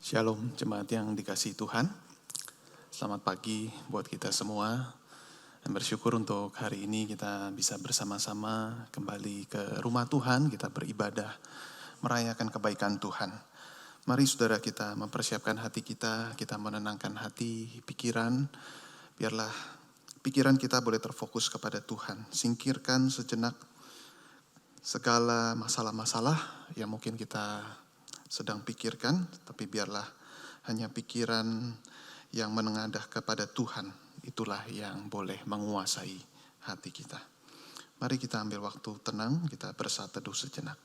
Shalom jemaat yang dikasihi Tuhan. Selamat pagi buat kita semua. Dan bersyukur untuk hari ini kita bisa bersama-sama kembali ke rumah Tuhan. Kita beribadah, merayakan kebaikan Tuhan. Mari saudara kita mempersiapkan hati kita menenangkan hati, pikiran. Biarlah pikiran kita boleh terfokus kepada Tuhan. Singkirkan sejenak segala masalah-masalah yang mungkin kita sedang pikirkan, tapi biarlah hanya pikiran yang menengadah kepada Tuhan, itulah yang boleh menguasai hati kita. Mari kita ambil waktu tenang, kita bersatu teduh sejenak.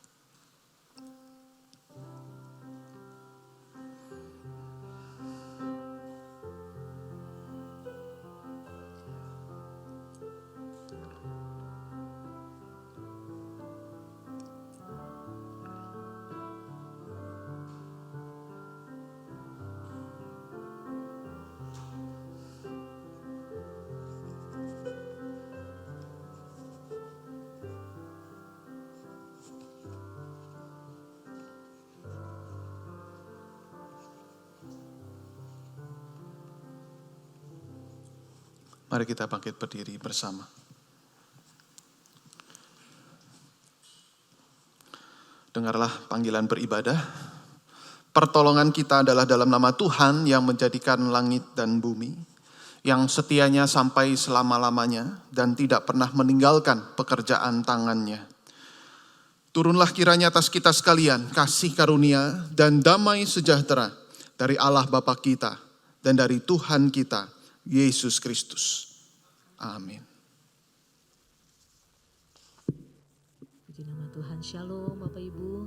Mari kita bangkit berdiri bersama. Dengarlah panggilan beribadah. Pertolongan kita adalah dalam nama Tuhan yang menjadikan langit dan bumi, yang setianya sampai selama-lamanya dan tidak pernah meninggalkan pekerjaan tangannya. Turunlah kiranya atas kita sekalian kasih karunia dan damai sejahtera dari Allah Bapa kita dan dari Tuhan kita Yesus Kristus. Amin. Puji nama Tuhan. Shalom Bapak Ibu.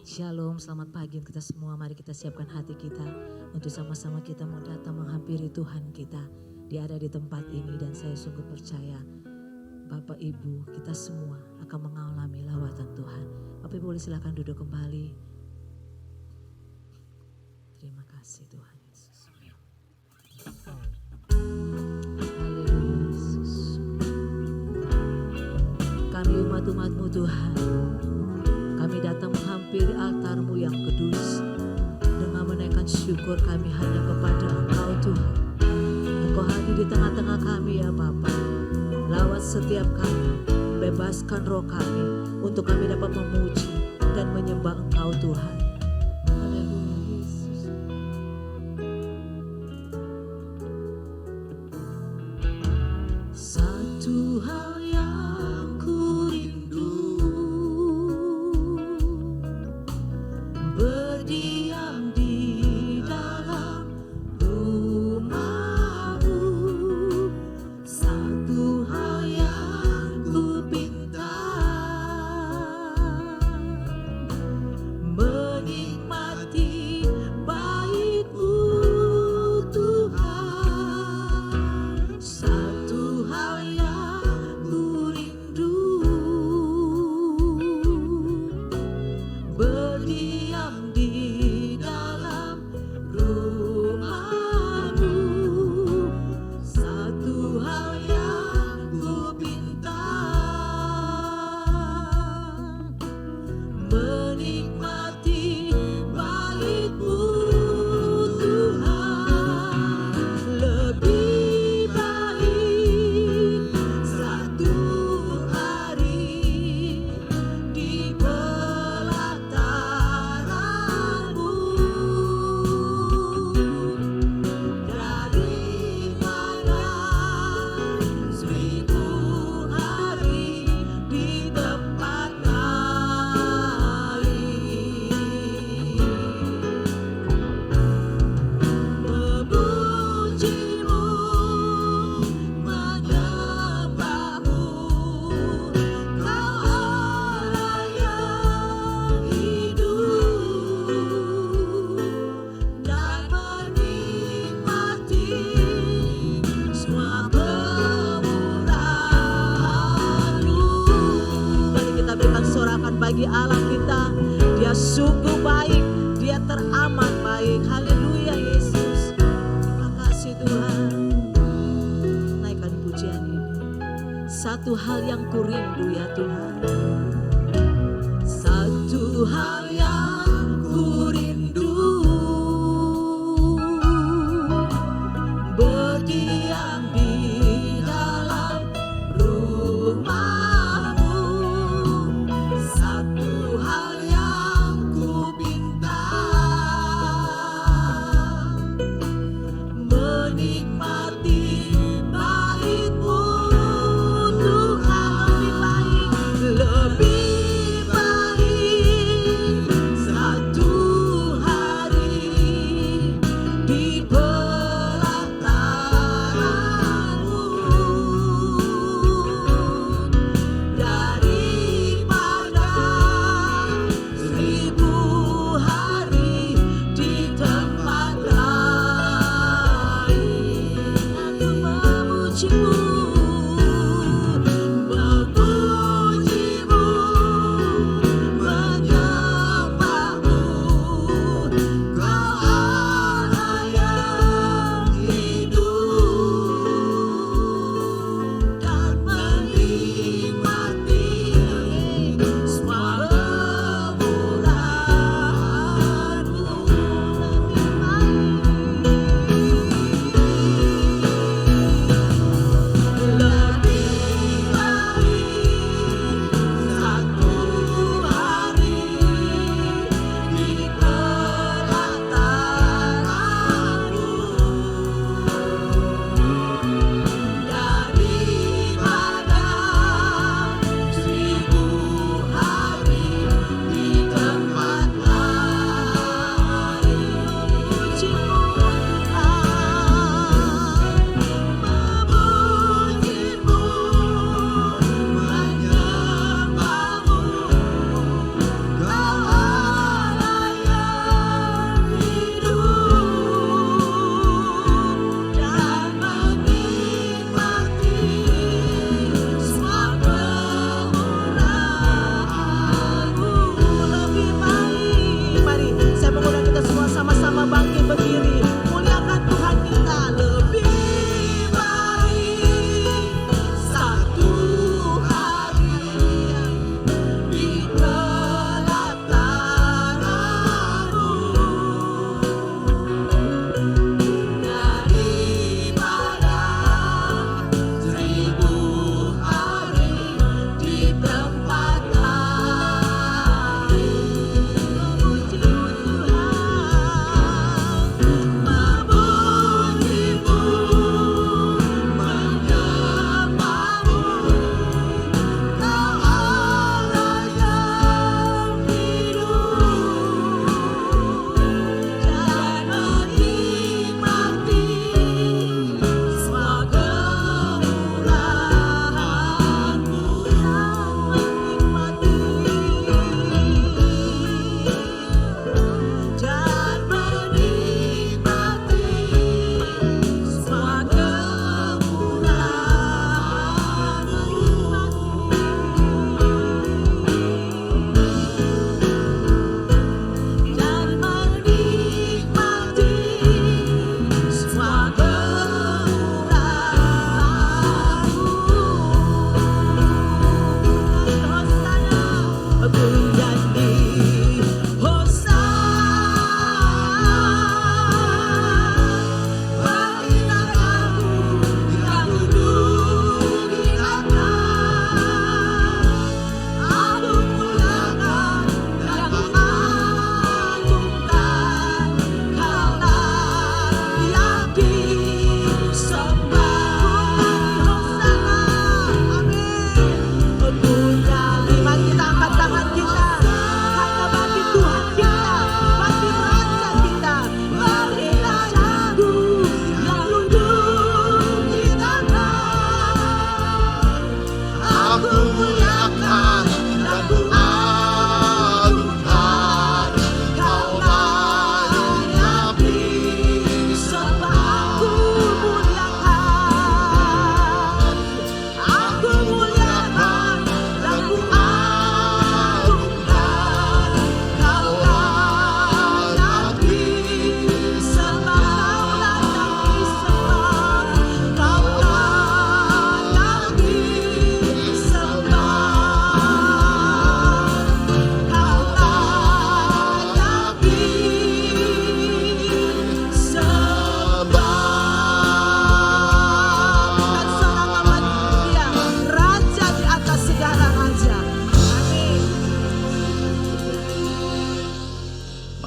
Shalom, selamat pagi kita semua. Mari kita siapkan hati kita untuk sama-sama kita mau datang menghampiri Tuhan kita. Dia ada di tempat ini dan saya sungguh percaya Bapak Ibu kita semua akan mengalami lawatan Tuhan. Bapak Ibu boleh silakan duduk kembali. Terima kasih Tuhan Yesus. Kami umat-umat-Mu Tuhan, kami datang menghampiri altar-Mu yang kudus dengan menaikkan syukur kami hanya kepada Engkau Tuhan. Engkau hadir di tengah-tengah kami ya Bapa. Lawat setiap kami, bebaskan roh kami untuk kami dapat memuji dan menyembah Engkau Tuhan. Haleluya Yesus. Satu hal yang ku rindu, berdiam di dalam rumah-Mu. Satu hal yang ku pinta, menikmati baik-Mu Tuhan. Satu hal yang ku rindu, berdiam di dalam rumah-Mu. Satu hal yang ku pinta, menikmati baik-Mu Tuhan. Lebih baik satu hari di pelataran-Mu daripada 1000 hari di tempat kali. Memuji-Mu, menyembah-Mu, Kau Allah yang hidup, dan menikmati semua kemurahan-Mu. Mari kita berikan sorakan bagi Allah kita. Dia sungguh baik, Dia teramat baik. Haleluya Yesus. Terima kasih Tuhan. Naikkan pujian ini. Satu hal yang ku rindu ya Tuhan. Satu hal yang ku rindu,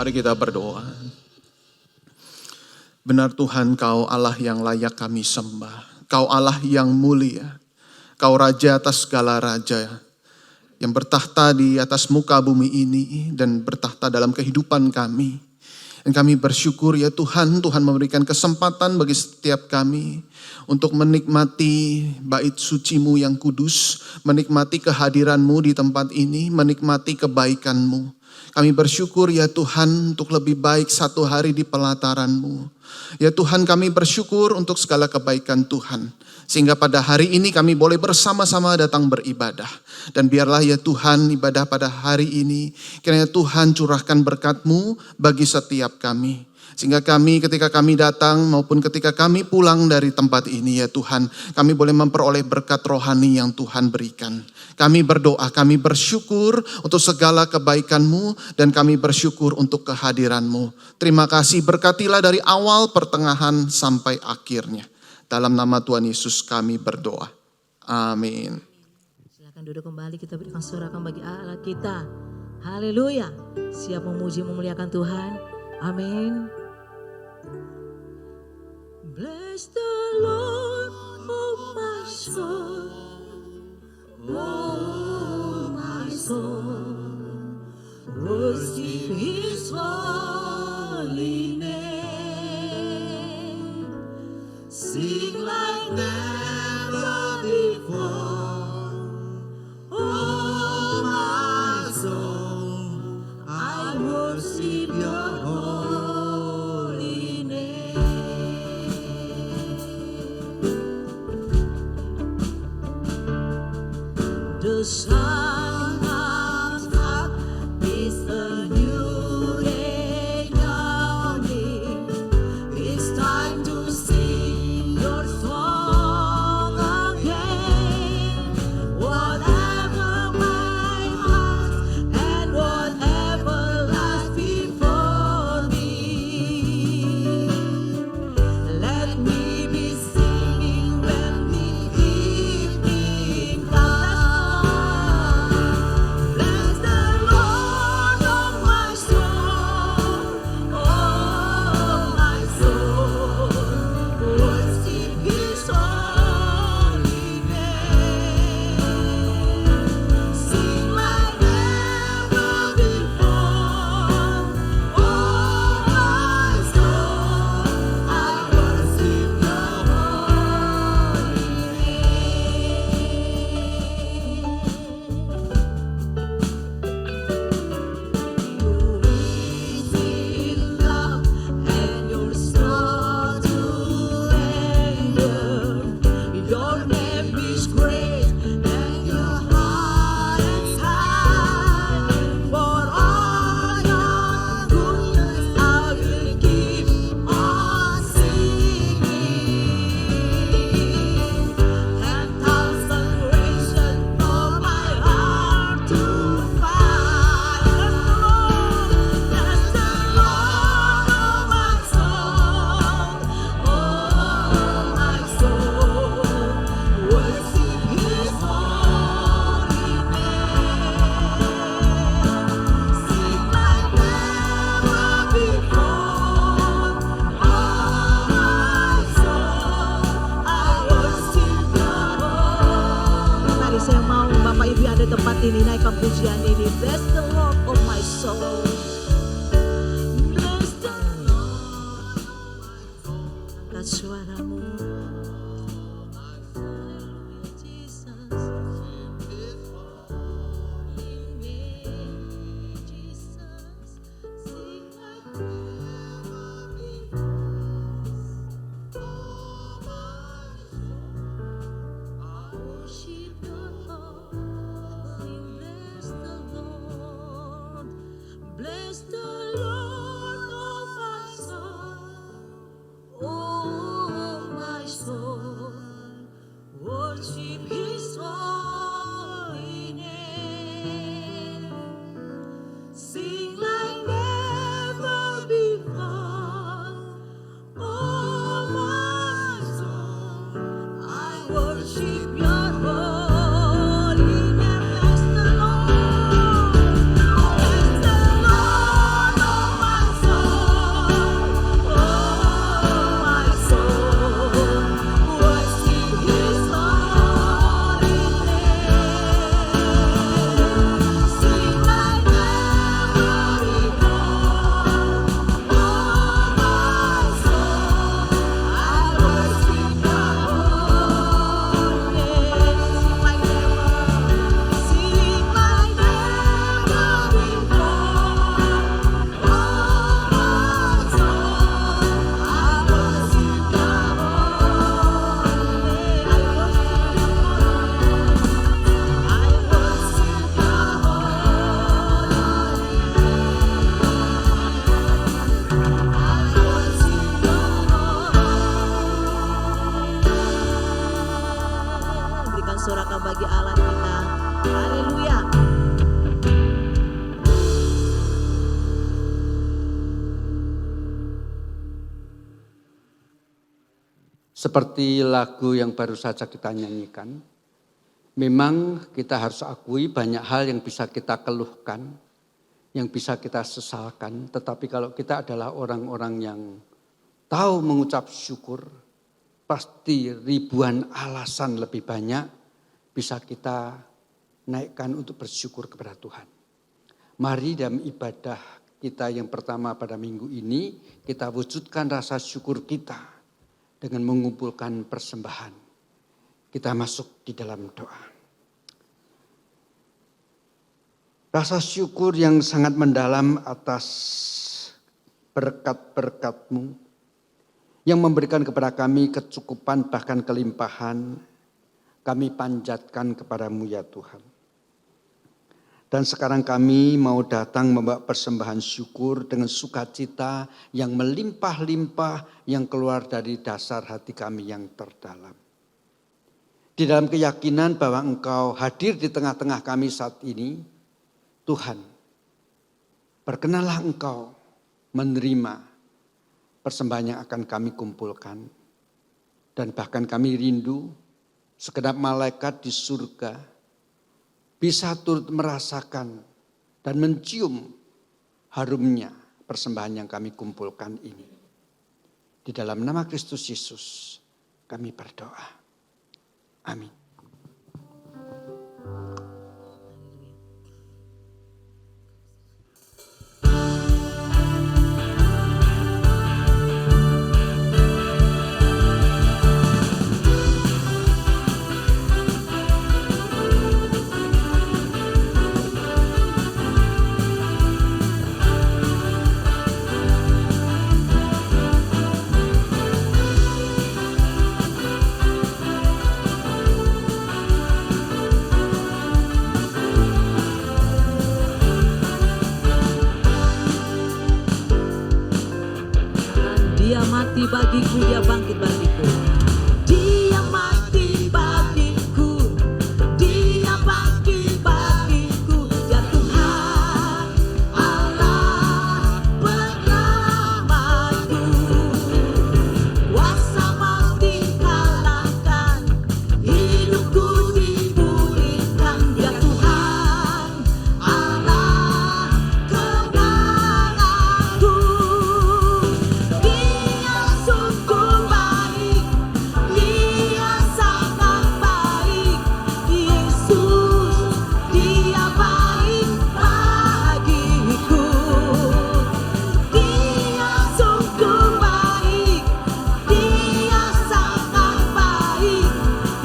Mari kita berdoa. Benar Tuhan, Kau Allah yang layak kami sembah. Kau Allah yang mulia. Kau Raja atas segala raja, yang bertahta di atas muka bumi ini dan bertahta dalam kehidupan kami. Dan kami bersyukur ya Tuhan, Tuhan memberikan kesempatan bagi setiap kami untuk menikmati bait suci-Mu yang kudus, menikmati kehadiran-Mu di tempat ini, menikmati kebaikan-Mu. Kami bersyukur ya Tuhan untuk lebih baik satu hari di pelataran-Mu. Ya Tuhan, kami bersyukur untuk segala kebaikan Tuhan. Sehingga pada hari ini kami boleh bersama-sama datang beribadah. Dan biarlah ya Tuhan, ibadah pada hari ini, kiranya Tuhan curahkan berkat-Mu bagi setiap kami. Sehingga kami ketika kami datang maupun ketika kami pulang dari tempat ini ya Tuhan, kami boleh memperoleh berkat rohani yang Tuhan berikan. Kami berdoa, kami bersyukur untuk segala kebaikan-Mu dan kami bersyukur untuk kehadiran-Mu. Terima kasih, berkatilah dari awal, pertengahan sampai akhirnya. Dalam nama Tuhan Yesus kami berdoa. Amin. Silakan duduk kembali, kita berikan sorakan bagi Allah kita. Haleluya. Siap memuji memuliakan Tuhan. Amin. Bless the Lord, oh my soul. Oh my soul. Worship His holy name. Sing like never before. Oh my soul, I worship Your holy name. The sun comes up, it's a new day dawning. It's time to sing Your song again. Whatever my heart and whatever lies before me, let me be singing when the evening comes. Bless the Lord, oh my soul, oh my soul. Worship His holy name. Sing like never before. Oh my soul, I worship Your holy name. You is in love and You're slow to anger. Your name is great and Your heart is high. For all Your goodness I will keep on singing. 10,000 reasons for my heart to find. Bless the Lord, oh my soul, oh my soul. Worship His holy name. Sing like never before. Oh my soul, I worship Your holy. Mari saya mau Bapak Ibu ada tempat ini naikkan pujian ini. Bless the Lord, oh my soul. Bless the Lord. Angkat suaramu. Jesus. Jesus. Sing like never before. Worship Your holy. Bless the Lord. Bless the Lord, oh my soul. Oh my soul. Worship His holy name. Sing like never before. Oh my soul, I worship Your holy name. Bless the Lord, oh my Seperti lagu yang baru saja kita nyanyikan, memang kita harus akui banyak hal yang bisa kita keluhkan, yang bisa kita sesalkan. Tetapi kalau kita adalah orang-orang yang tahu mengucap syukur, pasti ribuan alasan lebih banyak bisa kita naikkan untuk bersyukur kepada Tuhan. Mari dalam ibadah kita yang pertama pada minggu ini, kita wujudkan rasa syukur kita dengan mengumpulkan persembahan. Kita masuk di dalam doa. Rasa syukur yang sangat mendalam atas berkat-berkat-Mu yang memberikan kepada kami kecukupan bahkan kelimpahan, kami panjatkan kepada-Mu ya Tuhan. Dan sekarang kami mau datang membawa persembahan syukur dengan sukacita yang melimpah-limpah yang keluar dari dasar hati kami yang terdalam. Di dalam keyakinan bahwa Engkau hadir di tengah-tengah kami saat ini, Tuhan, berkenanlah Engkau menerima persembahan yang akan kami kumpulkan. Dan bahkan kami rindu segenap malaikat di surga bisa turut merasakan dan mencium harumnya persembahan yang kami kumpulkan ini. Di dalam nama Kristus Yesus kami berdoa. Amin. Dia mati bagiku, dia bangkit bagiku. Dia mati bagiku, dia bangkit bagiku. Ya Tuhan, Allah penyelamatku. Kuasa maut dikalahkan, hidupku dipulihkan. Ya Tuhan, Allah kemenanganku. Sungguh baik, Dia sangat baik. Yesus, Dia baik bagiku. Dia sungguh baik, Dia sangat baik.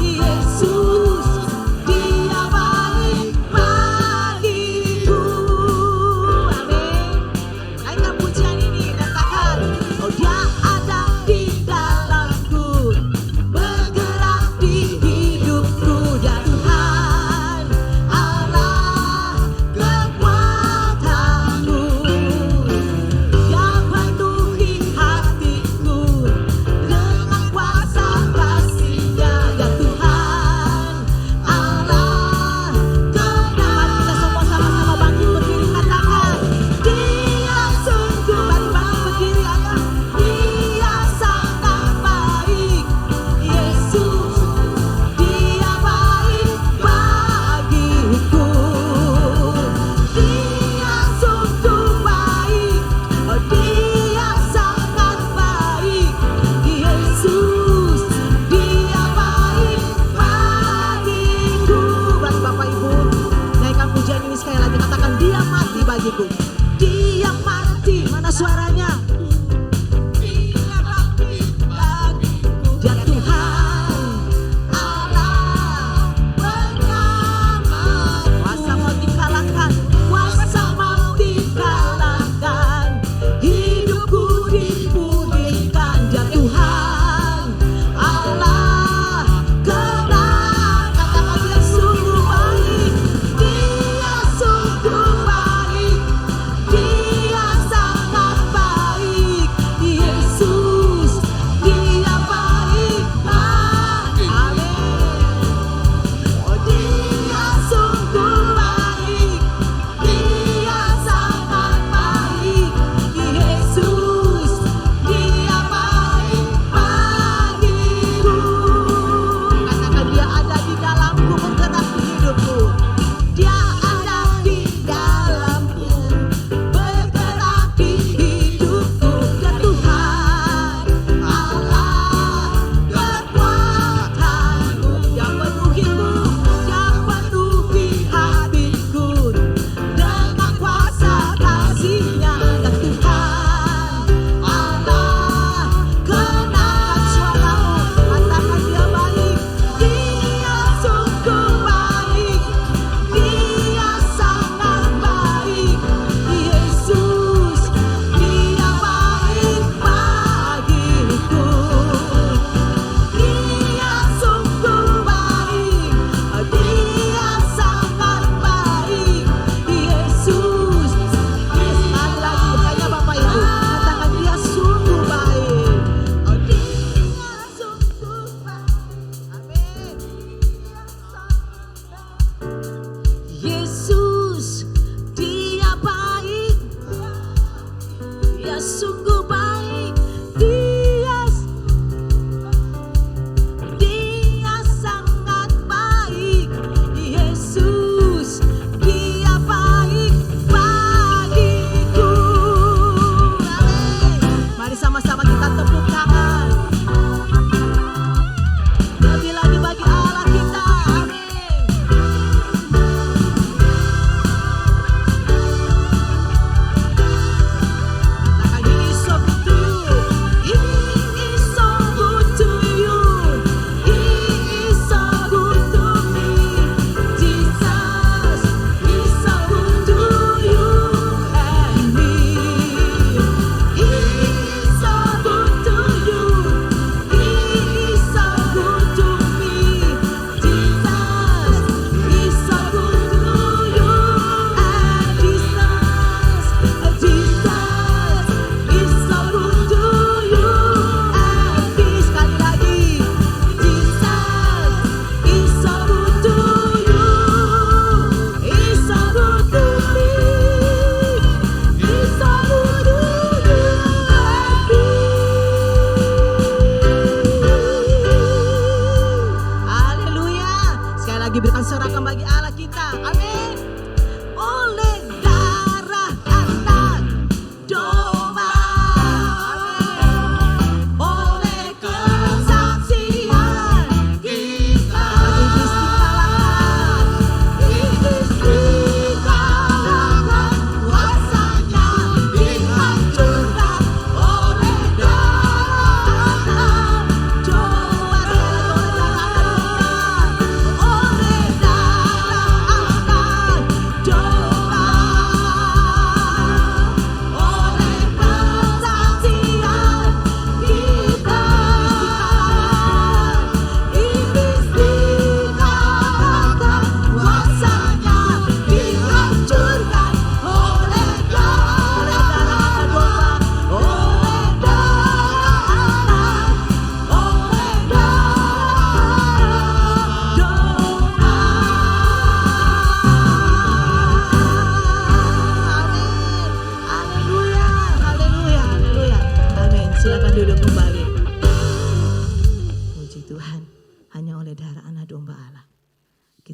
Yesus, Dia baik bagiku. Amin. Naikkan pujian ini, katakan, oh Dia ada di dalamku, bergerak di hidupku. Ya Tuhan, Allah kekuatanku, yang penuhi hatiku dengan kuasa kasih-Nya. Ya Tuhan, Allah kemenangan. Kita semua sama-sama bangkit berdiri, katakan, Dia sungguh baik. Bangkit berdiri, Allah. Dia sangat baik. Yesus, Dia baik bagiku. Dia sungguh baik. Oh, Dia sangat baik. Yesus, Dia baik bagiku. Berarti Bapak Ibu, naikkan pujian ini sekali lagi. Katakan, Dia mati bagiku. Dia mati. Mana suaranya? Dia bangkit bagiku. Ya Tuhan, Allah penyelamat. Kuasa maut dikalahkan, kuasa maut dikalahkan, hidupku dipulihkan. Ya Tuhan, Allah kemenangan. Katakan, Dia sungguh baik, Dia sungguh baik, Dia sangat baik.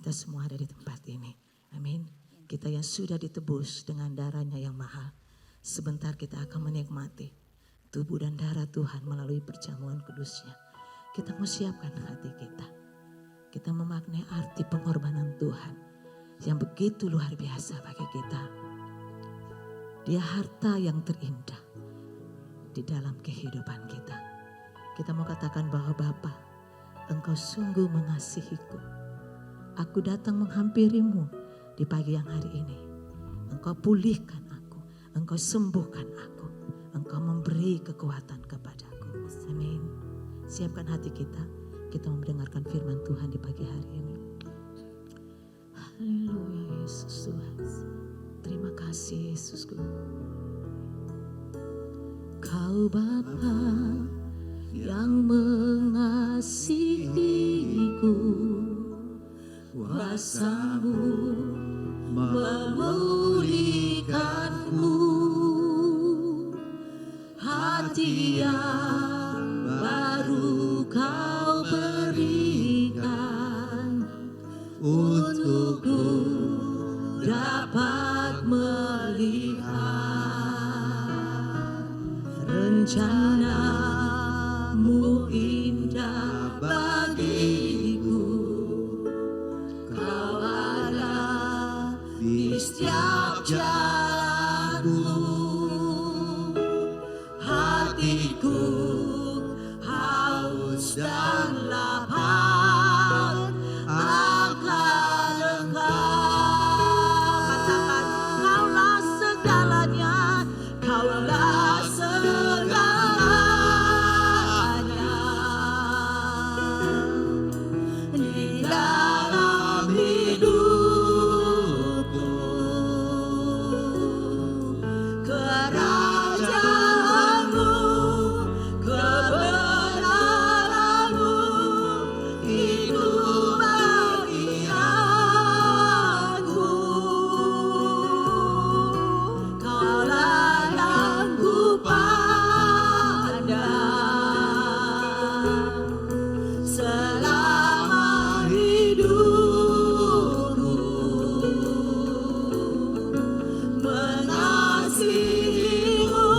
kita semua ada di tempat ini. Amin. Kita yang sudah ditebus dengan darahnya yang mahal. Sebentar kita akan menikmati tubuh dan darah Tuhan melalui perjamuan kudusnya. Kita mau siapkan hati kita. Kita memaknai arti pengorbanan Tuhan yang begitu luar biasa bagi kita. Dia harta yang terindah di dalam kehidupan kita. Kita mau katakan bahwa Bapa, Engkau sungguh mengasihiku. Aku datang menghampirimu di pagi yang hari ini. Engkau pulihkan aku, Engkau sembuhkan aku, Engkau memberi kekuatan kepadaku. Amin. Siapkan hati kita mau mendengarkan firman Tuhan di pagi hari ini. Haleluya Yesus Tuhan. Terima kasih Yesusku. Kau Bapa yang mengasihiku, kuasa-Mu memulihkanku, hati yang baru Kau berikan untukku dapat melihat rencana-Mu indah bagiku. Kau ada di setiap jalanku, hatiku haus dan lapar akan Engkau. Katakan, Kaulah segalanya, Kaulah segalanya di dalam hidupku. Kerajaan-Mu, kebenaran-Mu, itu bagianku. Kaulah yang ku pandang selama hidupku. Mengasihi-Mu,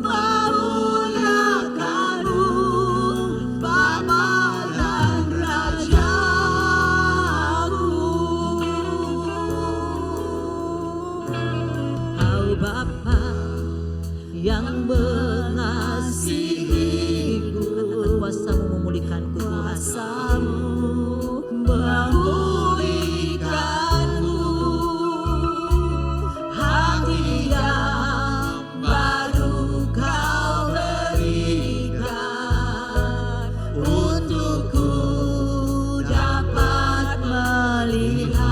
memuliakan-Mu, Bapa dan Rajaku. Kau Bapa yang mengasihiku, katakan kuasa-Mu memulihkanku Tuhan. Kuasa-Mu memulihkanku, hati yang baru Kau berikan untukku dapat melihat.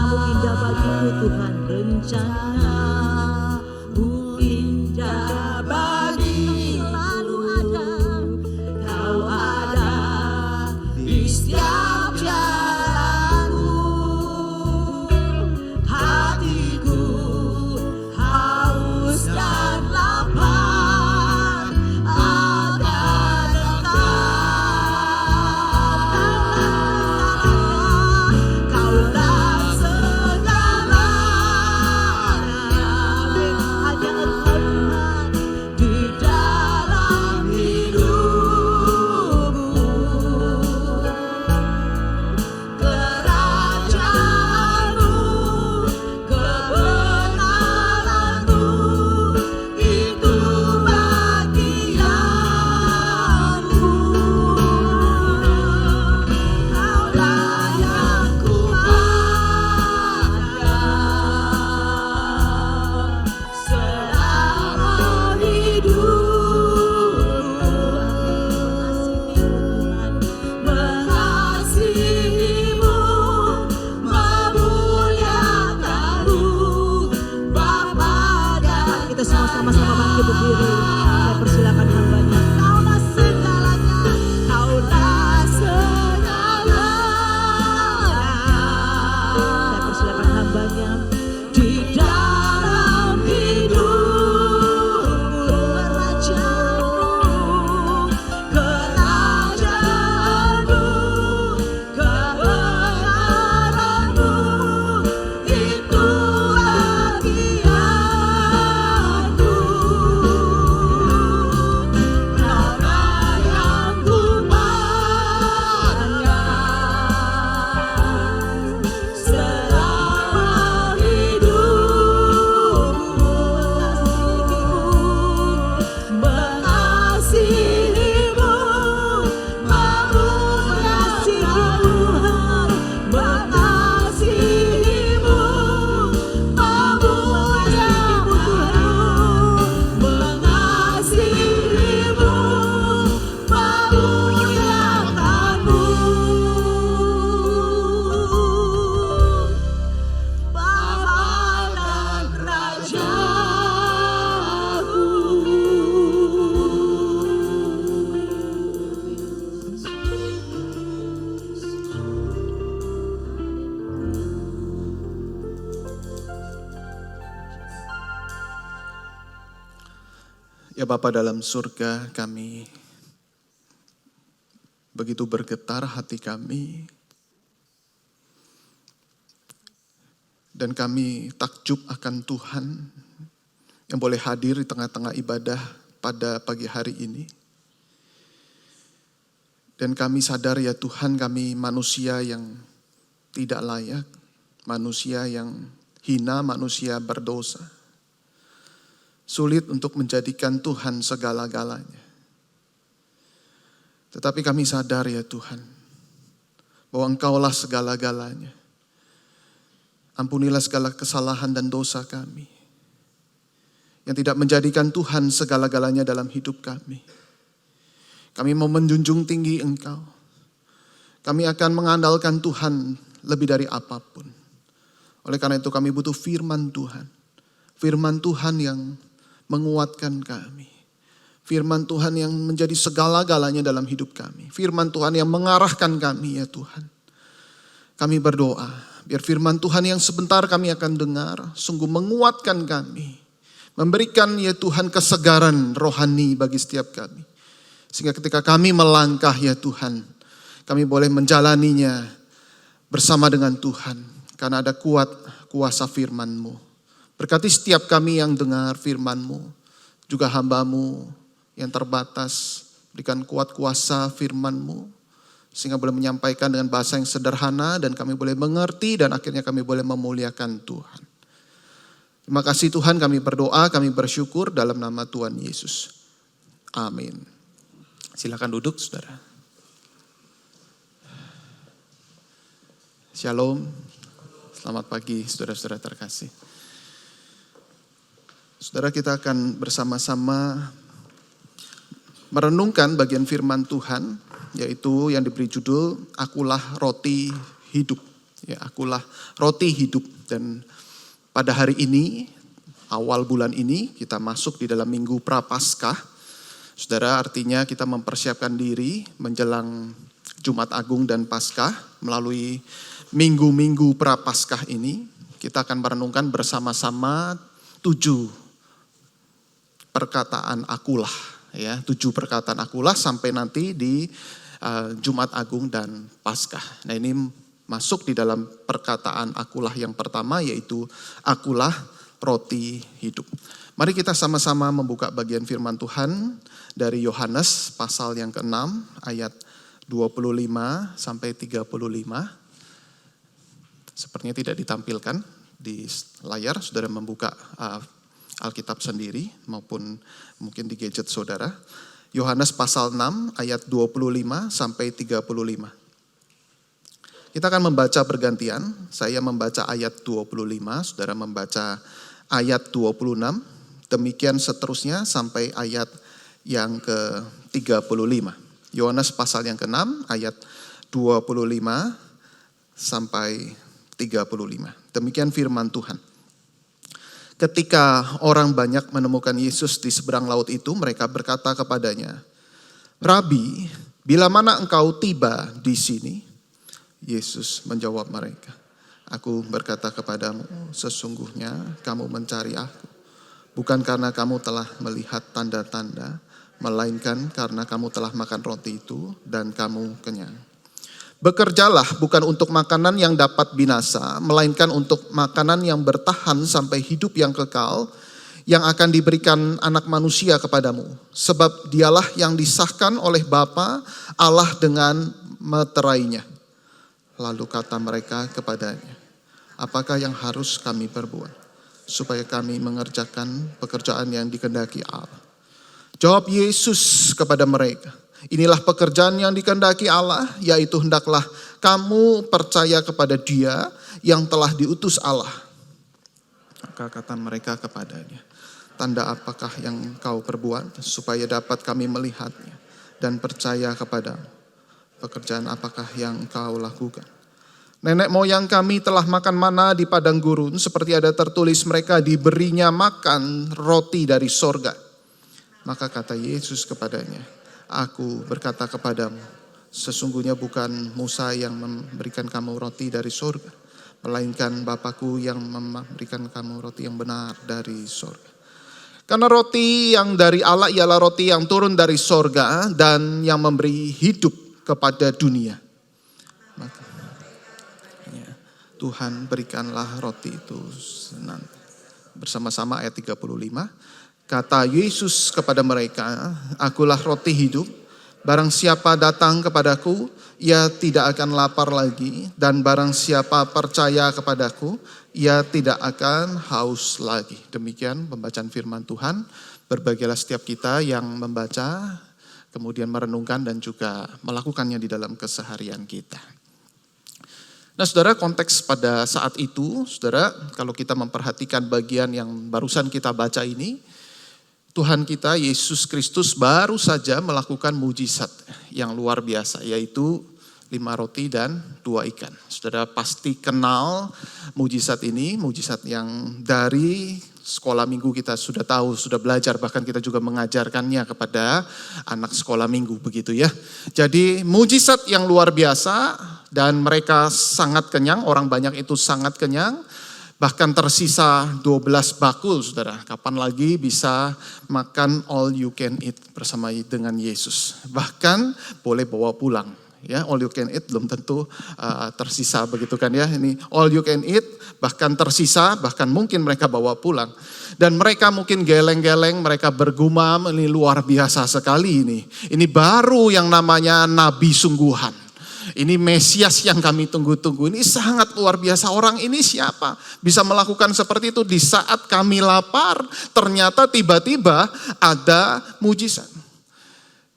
Rencana-Mu indah bagiku Tuhan, rencana-Mu indah bagiku. Selalu ada, Kau ada di setiap jalanku. Hatiku haus dan lapar akan Engkau. Kaulah segalanya, hanya Engkau Tuhan di dalam hidupku. Kerajaan-Mu, kebenaran-Mu, itu bagianku. Kaulah yang ku pandang selama hidupku. Mengasihi-Mu, memuliakan-Mu, Bapa dan kita semua sama-sama bangkit berdiri. Saya persilakan hamba-Nya. Kaulah segalanya, Kaulah segalanya. Saya persilakan hamba-Nya di dalam hidupku. Kerajaan-Mu, kerajaan-Mu, kebenaran-Mu, Ya Bapa dalam surga, kami begitu bergetar hati kami, dan kami takjub akan Tuhan yang boleh hadir di tengah-tengah ibadah pada pagi hari ini. Dan kami sadar ya Tuhan, kami manusia yang tidak layak, manusia yang hina, manusia berdosa. Sulit untuk menjadikan Tuhan segala-galanya. Tetapi kami sadar ya Tuhan, bahwa Engkaulah segala-galanya. Ampunilah segala kesalahan dan dosa kami, yang tidak menjadikan Tuhan segala-galanya dalam hidup kami. Kami mau menjunjung tinggi Engkau. Kami akan mengandalkan Tuhan lebih dari apapun. Oleh karena itu kami butuh firman Tuhan. Firman Tuhan yang menguatkan kami. Firman Tuhan yang menjadi segala-galanya dalam hidup kami. Firman Tuhan yang mengarahkan kami ya Tuhan. Kami berdoa, biar firman Tuhan yang sebentar kami akan dengar, sungguh menguatkan kami. Memberikan ya Tuhan kesegaran rohani bagi setiap kami. Sehingga ketika kami melangkah ya Tuhan, kami boleh menjalaninya bersama dengan Tuhan. Karena ada kuasa firman-Mu. Berkati setiap kami yang dengar firman-Mu, juga hamba-Mu yang terbatas, berikan kuat kuasa firman-Mu, sehingga boleh menyampaikan dengan bahasa yang sederhana dan kami boleh mengerti dan akhirnya kami boleh memuliakan Tuhan. Terima kasih Tuhan, kami berdoa, kami bersyukur dalam nama Tuhan Yesus. Amin. Silakan duduk saudara. Shalom, selamat pagi saudara-saudara terkasih. Saudara, kita akan bersama-sama merenungkan bagian firman Tuhan, yaitu yang diberi judul Akulah Roti Hidup. Ya, Akulah Roti Hidup. Dan pada hari ini, awal bulan ini, kita masuk di dalam minggu Prapaskah. Saudara, artinya kita mempersiapkan diri menjelang Jumat Agung dan Paskah. Melalui minggu-minggu Prapaskah ini, kita akan merenungkan bersama-sama 7 perkataan akulah, ya, 7 perkataan akulah sampai nanti di Jumat Agung dan Paskah. Nah, ini masuk di dalam perkataan akulah yang pertama, yaitu akulah roti hidup. Mari kita sama-sama membuka bagian firman Tuhan dari Yohanes pasal yang ke-6 ayat 25 sampai 35. Sepertinya tidak ditampilkan di layar, saudara membuka Alkitab sendiri maupun mungkin di gadget saudara. Yohanes pasal 6 ayat 25 sampai 35. Kita akan membaca bergantian. Saya membaca ayat 25, saudara membaca ayat 26. Demikian seterusnya sampai ayat yang ke-35. Yohanes pasal yang ke-6 ayat 25 sampai 35. Demikian firman Tuhan. Ketika orang banyak menemukan Yesus di seberang laut itu, mereka berkata kepadanya, "Rabi, bila mana engkau tiba di sini?" Yesus menjawab mereka, "Aku berkata kepadamu, sesungguhnya kamu mencari aku, bukan karena kamu telah melihat tanda-tanda, melainkan karena kamu telah makan roti itu dan kamu kenyang. Bekerjalah bukan untuk makanan yang dapat binasa, melainkan untuk makanan yang bertahan sampai hidup yang kekal, yang akan diberikan anak manusia kepadamu. Sebab dialah yang disahkan oleh Bapa Allah dengan meterainya." Lalu kata mereka kepadanya, "Apakah yang harus kami perbuat, supaya kami mengerjakan pekerjaan yang dikehendaki Allah?" Jawab Yesus kepada mereka, "Inilah pekerjaan yang dikehendaki Allah, yaitu hendaklah kamu percaya kepada Dia yang telah diutus Allah." Maka kata mereka kepadanya, "Tanda apakah yang kau perbuat, supaya dapat kami melihatnya dan percaya kepadamu? Pekerjaan apakah yang kau lakukan? Nenek moyang kami telah makan mana di padang gurun, seperti ada tertulis mereka diberinya makan roti dari sorga." Maka kata Yesus kepadanya, "Aku berkata kepadamu, sesungguhnya bukan Musa yang memberikan kamu roti dari sorga, melainkan Bapa-Ku yang memberikan kamu roti yang benar dari sorga. Karena roti yang dari Allah ialah roti yang turun dari sorga dan yang memberi hidup kepada dunia. Tuhan berikanlah roti itu senang. Bersama-sama ayat 35. Kata Yesus kepada mereka, akulah roti hidup. Barang siapa datang kepadaku, ia tidak akan lapar lagi. Dan barang siapa percaya kepadaku, ia tidak akan haus lagi. Demikian pembacaan firman Tuhan. Berbahagialah setiap kita yang membaca, kemudian merenungkan dan juga melakukannya di dalam keseharian kita. Nah saudara, konteks pada saat itu, saudara, kalau kita memperhatikan bagian yang barusan kita baca ini, Tuhan kita Yesus Kristus baru saja melakukan mujizat yang luar biasa, yaitu 5 roti dan 2 ikan. Saudara pasti kenal mujizat ini, mujizat yang dari sekolah minggu kita sudah tahu, sudah belajar, bahkan kita juga mengajarkannya kepada anak sekolah minggu, begitu ya. Jadi mujizat yang luar biasa dan mereka sangat kenyang, orang banyak itu sangat kenyang. Bahkan tersisa 12 bakul, saudara. Kapan lagi bisa makan all you can eat bersama dengan Yesus. Bahkan boleh bawa pulang. Ya, all you can eat belum tentu tersisa begitu kan ya. Ini all you can eat, bahkan tersisa, bahkan mungkin mereka bawa pulang. Dan mereka mungkin geleng-geleng, mereka bergumam, ini luar biasa sekali ini. Ini baru yang namanya nabi sungguhan. Ini Mesias yang kami tunggu-tunggu. Ini sangat luar biasa. Orang ini siapa? Bisa melakukan seperti itu di saat kami lapar. Ternyata tiba-tiba ada mujizat.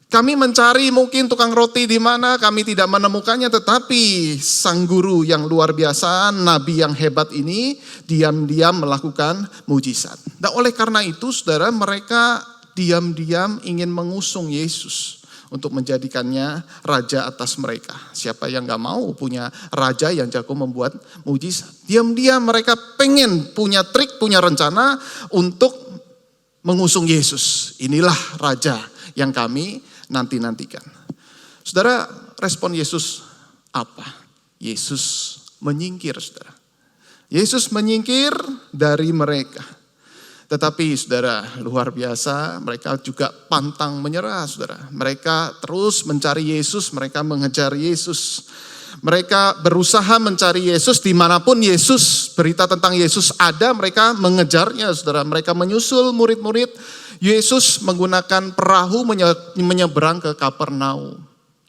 Kami mencari mungkin tukang roti di mana, kami tidak menemukannya. Tetapi sang guru yang luar biasa, nabi yang hebat ini, diam-diam melakukan mujizat. Dan oleh karena itu saudara, mereka diam-diam ingin mengusung Yesus untuk menjadikannya raja atas mereka. Siapa yang gak mau punya raja yang jago membuat mujizat. Diam-diam mereka pengen punya trik, punya rencana untuk mengusung Yesus. Inilah raja yang kami nanti-nantikan. Saudara, respon Yesus apa? Yesus menyingkir, saudara. Yesus menyingkir dari mereka. Tetapi saudara, luar biasa, mereka juga pantang menyerah saudara. Mereka terus mencari Yesus, mereka mengejar Yesus. Mereka berusaha mencari Yesus dimanapun Yesus, berita tentang Yesus ada, mereka mengejarnya saudara. Mereka menyusul murid-murid Yesus menggunakan perahu menyeberang ke Kapernaum.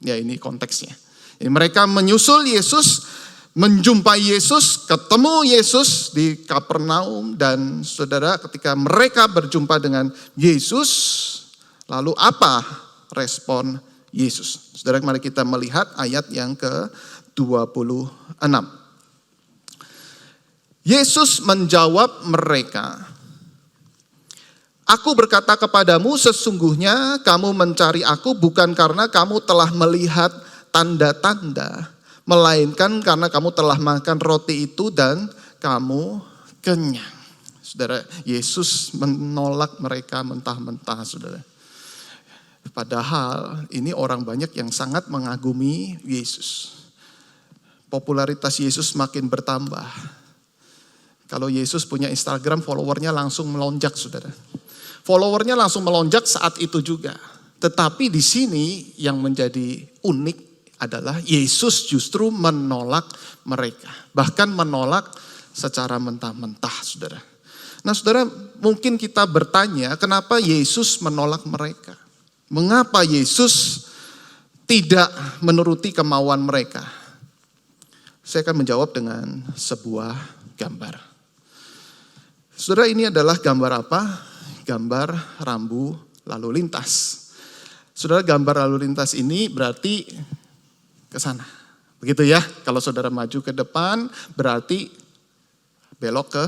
Ya ini konteksnya. Mereka menyusul Yesus, menjumpai Yesus, ketemu Yesus di Kapernaum. Dan saudara, ketika mereka berjumpa dengan Yesus, lalu apa respon Yesus? Saudara, mari kita melihat ayat yang ke-26. Yesus menjawab mereka, aku berkata kepadamu, sesungguhnya kamu mencari aku bukan karena kamu telah melihat tanda-tanda, melainkan karena kamu telah makan roti itu dan kamu kenyang. Saudara, Yesus menolak mereka mentah-mentah, saudara. Padahal ini orang banyak yang sangat mengagumi Yesus. Popularitas Yesus makin bertambah. Kalau Yesus punya Instagram, followernya langsung melonjak, saudara. Followernya langsung melonjak saat itu juga. Tetapi di sini yang menjadi unik adalah Yesus justru menolak mereka. Bahkan menolak secara mentah-mentah, saudara. Nah saudara, mungkin kita bertanya kenapa Yesus menolak mereka? Mengapa Yesus tidak menuruti kemauan mereka? Saya akan menjawab dengan sebuah gambar. Saudara, ini adalah gambar apa? Gambar rambu lalu lintas. Saudara, gambar lalu lintas ini berarti ke sana. Begitu ya. Kalau saudara maju ke depan berarti belok ke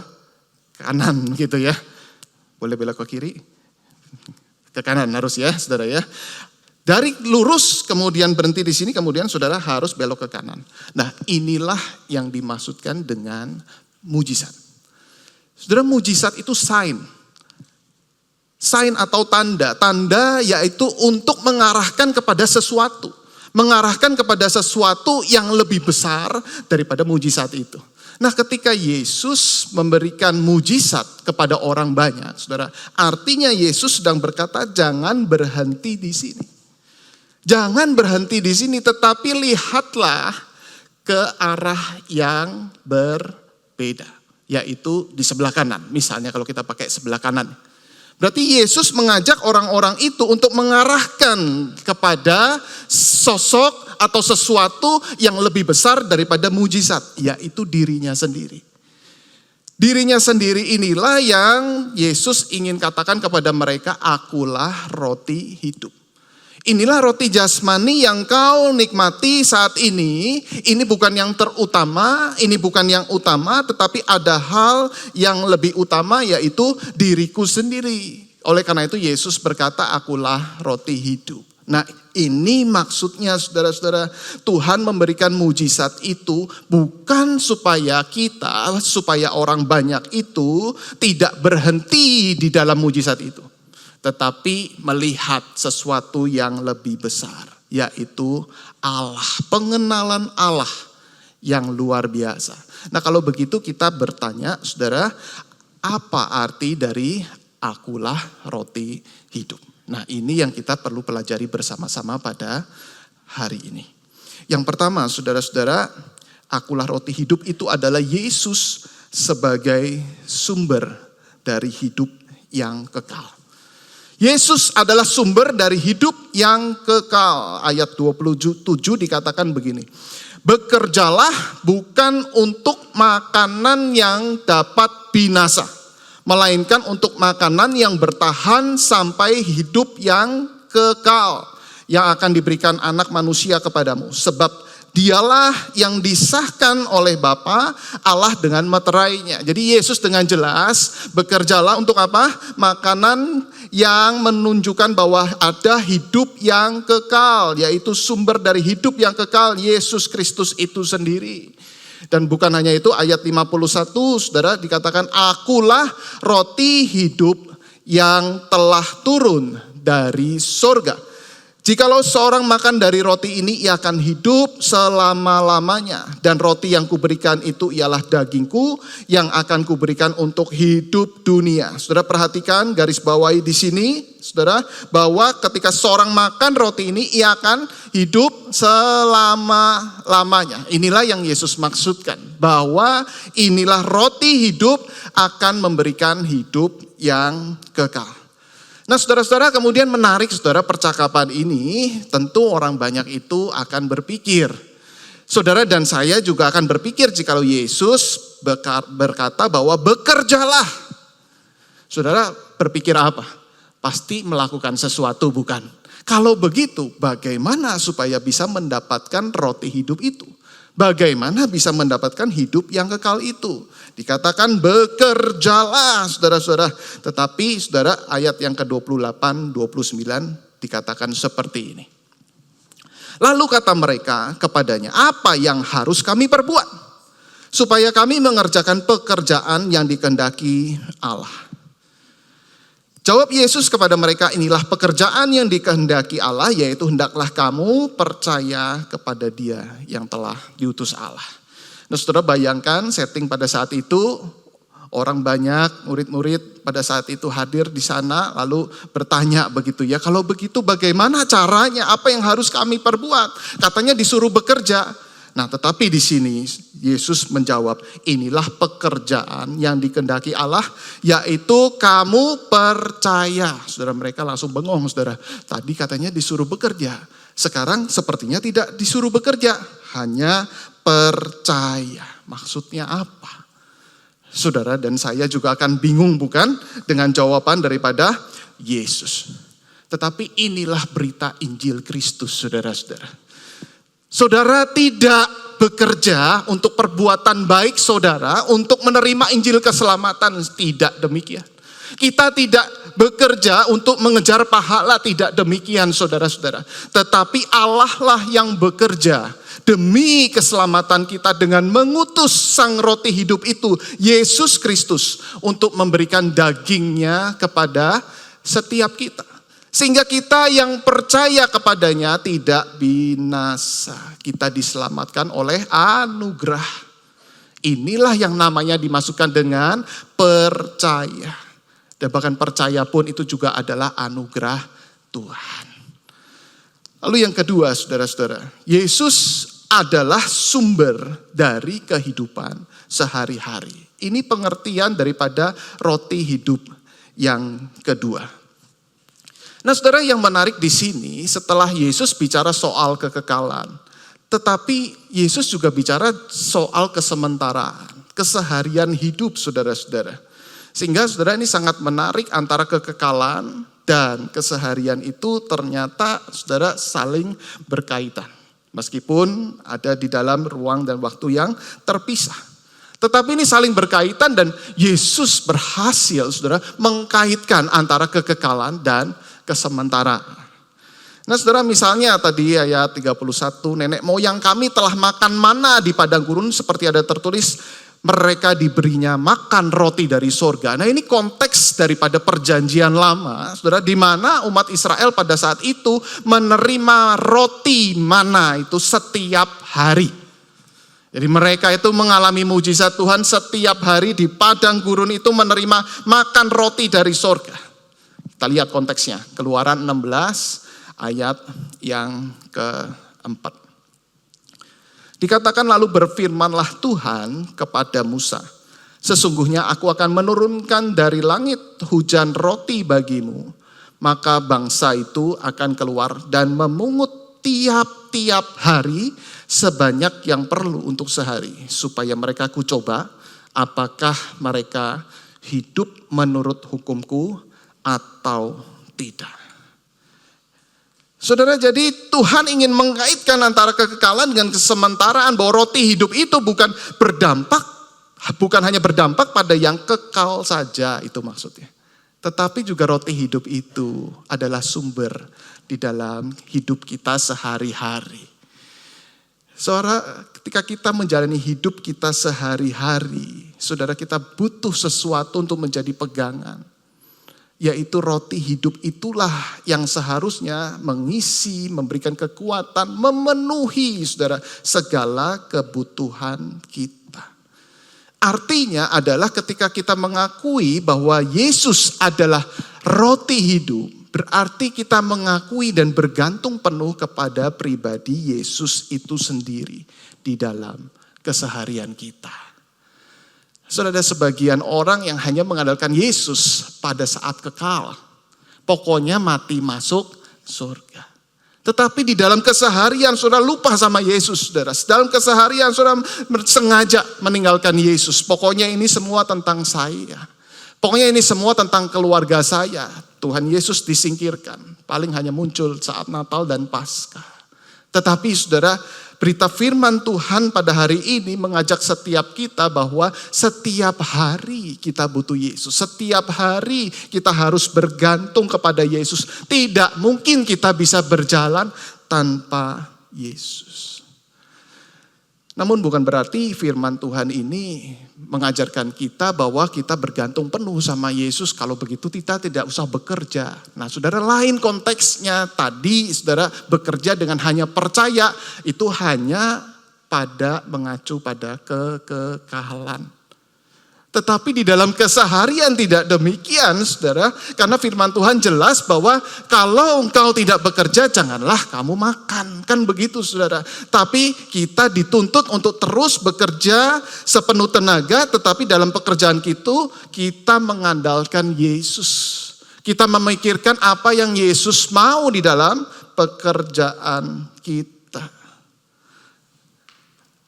kanan gitu ya. Boleh belok ke kiri? Ke kanan harus ya, saudara ya. Dari lurus kemudian berhenti di sini, kemudian saudara harus belok ke kanan. Nah, inilah yang dimaksudkan dengan mujizat. Saudara, mujizat itu sign. Sign atau tanda. Tanda yaitu untuk mengarahkan kepada sesuatu. Mengarahkan kepada sesuatu yang lebih besar daripada mujizat itu. Nah, ketika Yesus memberikan mujizat kepada orang banyak, saudara, artinya Yesus sedang berkata, jangan berhenti di sini. Jangan berhenti di sini, tetapi lihatlah ke arah yang berbeda, yaitu di sebelah kanan. Misalnya kalau kita pakai sebelah kanan. Berarti Yesus mengajak orang-orang itu untuk mengarahkan kepada sosok atau sesuatu yang lebih besar daripada mujizat, yaitu dirinya sendiri. Dirinya sendiri inilah yang Yesus ingin katakan kepada mereka, akulah roti hidup. Inilah roti jasmani yang kau nikmati saat ini. Ini bukan yang terutama, ini bukan yang utama, tetapi ada hal yang lebih utama, yaitu diriku sendiri. Oleh karena itu Yesus berkata, akulah roti hidup. Nah, ini maksudnya saudara-saudara, Tuhan memberikan mujizat itu bukan supaya orang banyak itu tidak berhenti di dalam mujizat itu. Tetapi melihat sesuatu yang lebih besar, yaitu Allah, pengenalan Allah yang luar biasa. Nah, kalau begitu kita bertanya, saudara, apa arti dari akulah roti hidup? Nah, ini yang kita perlu pelajari bersama-sama pada hari ini. Yang pertama, saudara-saudara, akulah roti hidup itu adalah Yesus sebagai sumber dari hidup yang kekal. Yesus adalah sumber dari hidup yang kekal. Ayat 27 dikatakan begini. Bekerjalah bukan untuk makanan yang dapat binasa, melainkan untuk makanan yang bertahan sampai hidup yang kekal, yang akan diberikan anak manusia kepadamu. Sebab dialah yang disahkan oleh Bapa Allah dengan meterainya. Jadi Yesus dengan jelas bekerjalah untuk apa? Makanan yang menunjukkan bahwa ada hidup yang kekal, yaitu sumber dari hidup yang kekal, Yesus Kristus itu sendiri. Dan bukan hanya itu, ayat 51 saudara dikatakan, akulah roti hidup yang telah turun dari sorga. Jikalau seorang makan dari roti ini, ia akan hidup selama-lamanya. Dan roti yang kuberikan itu ialah dagingku yang akan kuberikan untuk hidup dunia. Saudara perhatikan, garis bawahi di sini, saudara, bahwa ketika seorang makan roti ini, ia akan hidup selama-lamanya. Inilah yang Yesus maksudkan, bahwa inilah roti hidup akan memberikan hidup yang kekal. Nah, saudara-saudara, kemudian menarik saudara percakapan ini, tentu orang banyak itu akan berpikir. Saudara dan saya juga akan berpikir jikalau Yesus berkata bahwa bekerjalah. Saudara berpikir apa? Pasti melakukan sesuatu, bukan? Kalau begitu, bagaimana supaya bisa mendapatkan roti hidup itu? Bagaimana bisa mendapatkan hidup yang kekal itu? Dikatakan bekerjalah, saudara-saudara. Tetapi saudara, ayat yang ke-28, 29 dikatakan seperti ini. Lalu kata mereka kepadanya, apa yang harus kami perbuat supaya kami mengerjakan pekerjaan yang dikehendaki Allah? Jawab Yesus kepada mereka, inilah pekerjaan yang dikehendaki Allah, yaitu hendaklah kamu percaya kepada Dia yang telah diutus Allah. Nah, saudara bayangkan setting pada saat itu, orang banyak, murid-murid pada saat itu hadir di sana, lalu bertanya begitu ya, kalau begitu bagaimana caranya, apa yang harus kami perbuat? Katanya disuruh bekerja. Nah, tetapi di sini Yesus menjawab, inilah pekerjaan yang dikehendaki Allah, yaitu kamu percaya. Saudara, mereka langsung bengong, saudara. Tadi katanya disuruh bekerja, sekarang sepertinya tidak disuruh bekerja, hanya percaya. Maksudnya apa? Saudara dan saya juga akan bingung, bukan? Dengan jawaban daripada Yesus. Tetapi inilah berita Injil Kristus, saudara-saudara. Saudara tidak bekerja untuk perbuatan baik saudara, untuk menerima Injil keselamatan. Tidak demikian. Kita tidak bekerja untuk mengejar pahala, tidak demikian saudara-saudara. Tetapi Allah lah yang bekerja demi keselamatan kita dengan mengutus sang roti hidup itu, Yesus Kristus, untuk memberikan dagingnya kepada setiap kita. Sehingga kita yang percaya kepadanya tidak binasa. Kita diselamatkan oleh anugerah. Inilah yang namanya dimasukkan dengan percaya. Dan bahkan percaya pun itu juga adalah anugerah Tuhan. Lalu yang kedua, saudara-saudara, Yesus adalah sumber dari kehidupan sehari-hari. Ini pengertian daripada roti hidup yang kedua. Nah, saudara, yang menarik di sini setelah Yesus bicara soal kekekalan, tetapi Yesus juga bicara soal kesementaraan, keseharian hidup saudara-saudara. Sehingga saudara ini sangat menarik antara kekekalan dan keseharian itu ternyata saudara saling berkaitan. Meskipun ada di dalam ruang dan waktu yang terpisah. Tetapi ini saling berkaitan dan Yesus berhasil saudara mengkaitkan antara kekekalan dan kesementaraan. Nah saudara, misalnya tadi ayat 31, nenek moyang kami telah makan mana di padang gurun, seperti ada tertulis mereka diberinya makan roti dari sorga. Nah ini konteks daripada perjanjian lama, saudara, di mana umat Israel pada saat itu menerima roti mana itu setiap hari. Jadi mereka itu mengalami mujizat Tuhan setiap hari di padang gurun itu menerima makan roti dari sorga. Kita lihat konteksnya, Keluaran 16 ayat yang keempat. Dikatakan lalu berfirmanlah Tuhan kepada Musa, sesungguhnya aku akan menurunkan dari langit hujan roti bagimu, maka bangsa itu akan keluar dan memungut tiap-tiap hari sebanyak yang perlu untuk sehari, supaya mereka kucoba apakah mereka hidup menurut hukumku atau tidak. Saudara, jadi Tuhan ingin mengaitkan antara kekekalan dengan kesementaraan, bahwa roti hidup itu bukan hanya berdampak pada yang kekal saja, itu maksudnya. Tetapi juga roti hidup itu adalah sumber di dalam hidup kita sehari-hari. Saudara, ketika kita menjalani hidup kita sehari-hari, saudara, kita butuh sesuatu untuk menjadi pegangan. Yaitu roti hidup itulah yang seharusnya mengisi, memberikan kekuatan, memenuhi saudara segala kebutuhan kita. Artinya adalah ketika kita mengakui bahwa Yesus adalah roti hidup, berarti kita mengakui dan bergantung penuh kepada pribadi Yesus itu sendiri di dalam keseharian kita. Saudara, ada sebagian orang yang hanya mengandalkan Yesus pada saat kekal. Pokoknya mati masuk surga. Tetapi di dalam keseharian saudara lupa sama Yesus, saudara. Dalam keseharian saudara sengaja meninggalkan Yesus. Pokoknya ini semua tentang saya. Pokoknya ini semua tentang keluarga saya. Tuhan Yesus disingkirkan. Paling hanya muncul saat Natal dan Paskah. Tetapi saudara, berita firman Tuhan pada hari ini mengajak setiap kita bahwa setiap hari kita butuh Yesus. Setiap hari kita harus bergantung kepada Yesus. Tidak mungkin kita bisa berjalan tanpa Yesus. Namun bukan berarti firman Tuhan ini mengajarkan kita bahwa kita bergantung penuh sama Yesus. Kalau begitu kita tidak usah bekerja. Nah saudara, lain konteksnya. Tadi saudara bekerja dengan hanya percaya, itu hanya pada mengacu pada kekekalan. Tetapi di dalam keseharian tidak demikian saudara. Karena firman Tuhan jelas bahwa kalau engkau tidak bekerja janganlah kamu makan. Kan begitu saudara. Tapi kita dituntut untuk terus bekerja sepenuh tenaga. Tetapi dalam pekerjaan kita mengandalkan Yesus. Kita memikirkan apa yang Yesus mau di dalam pekerjaan kita.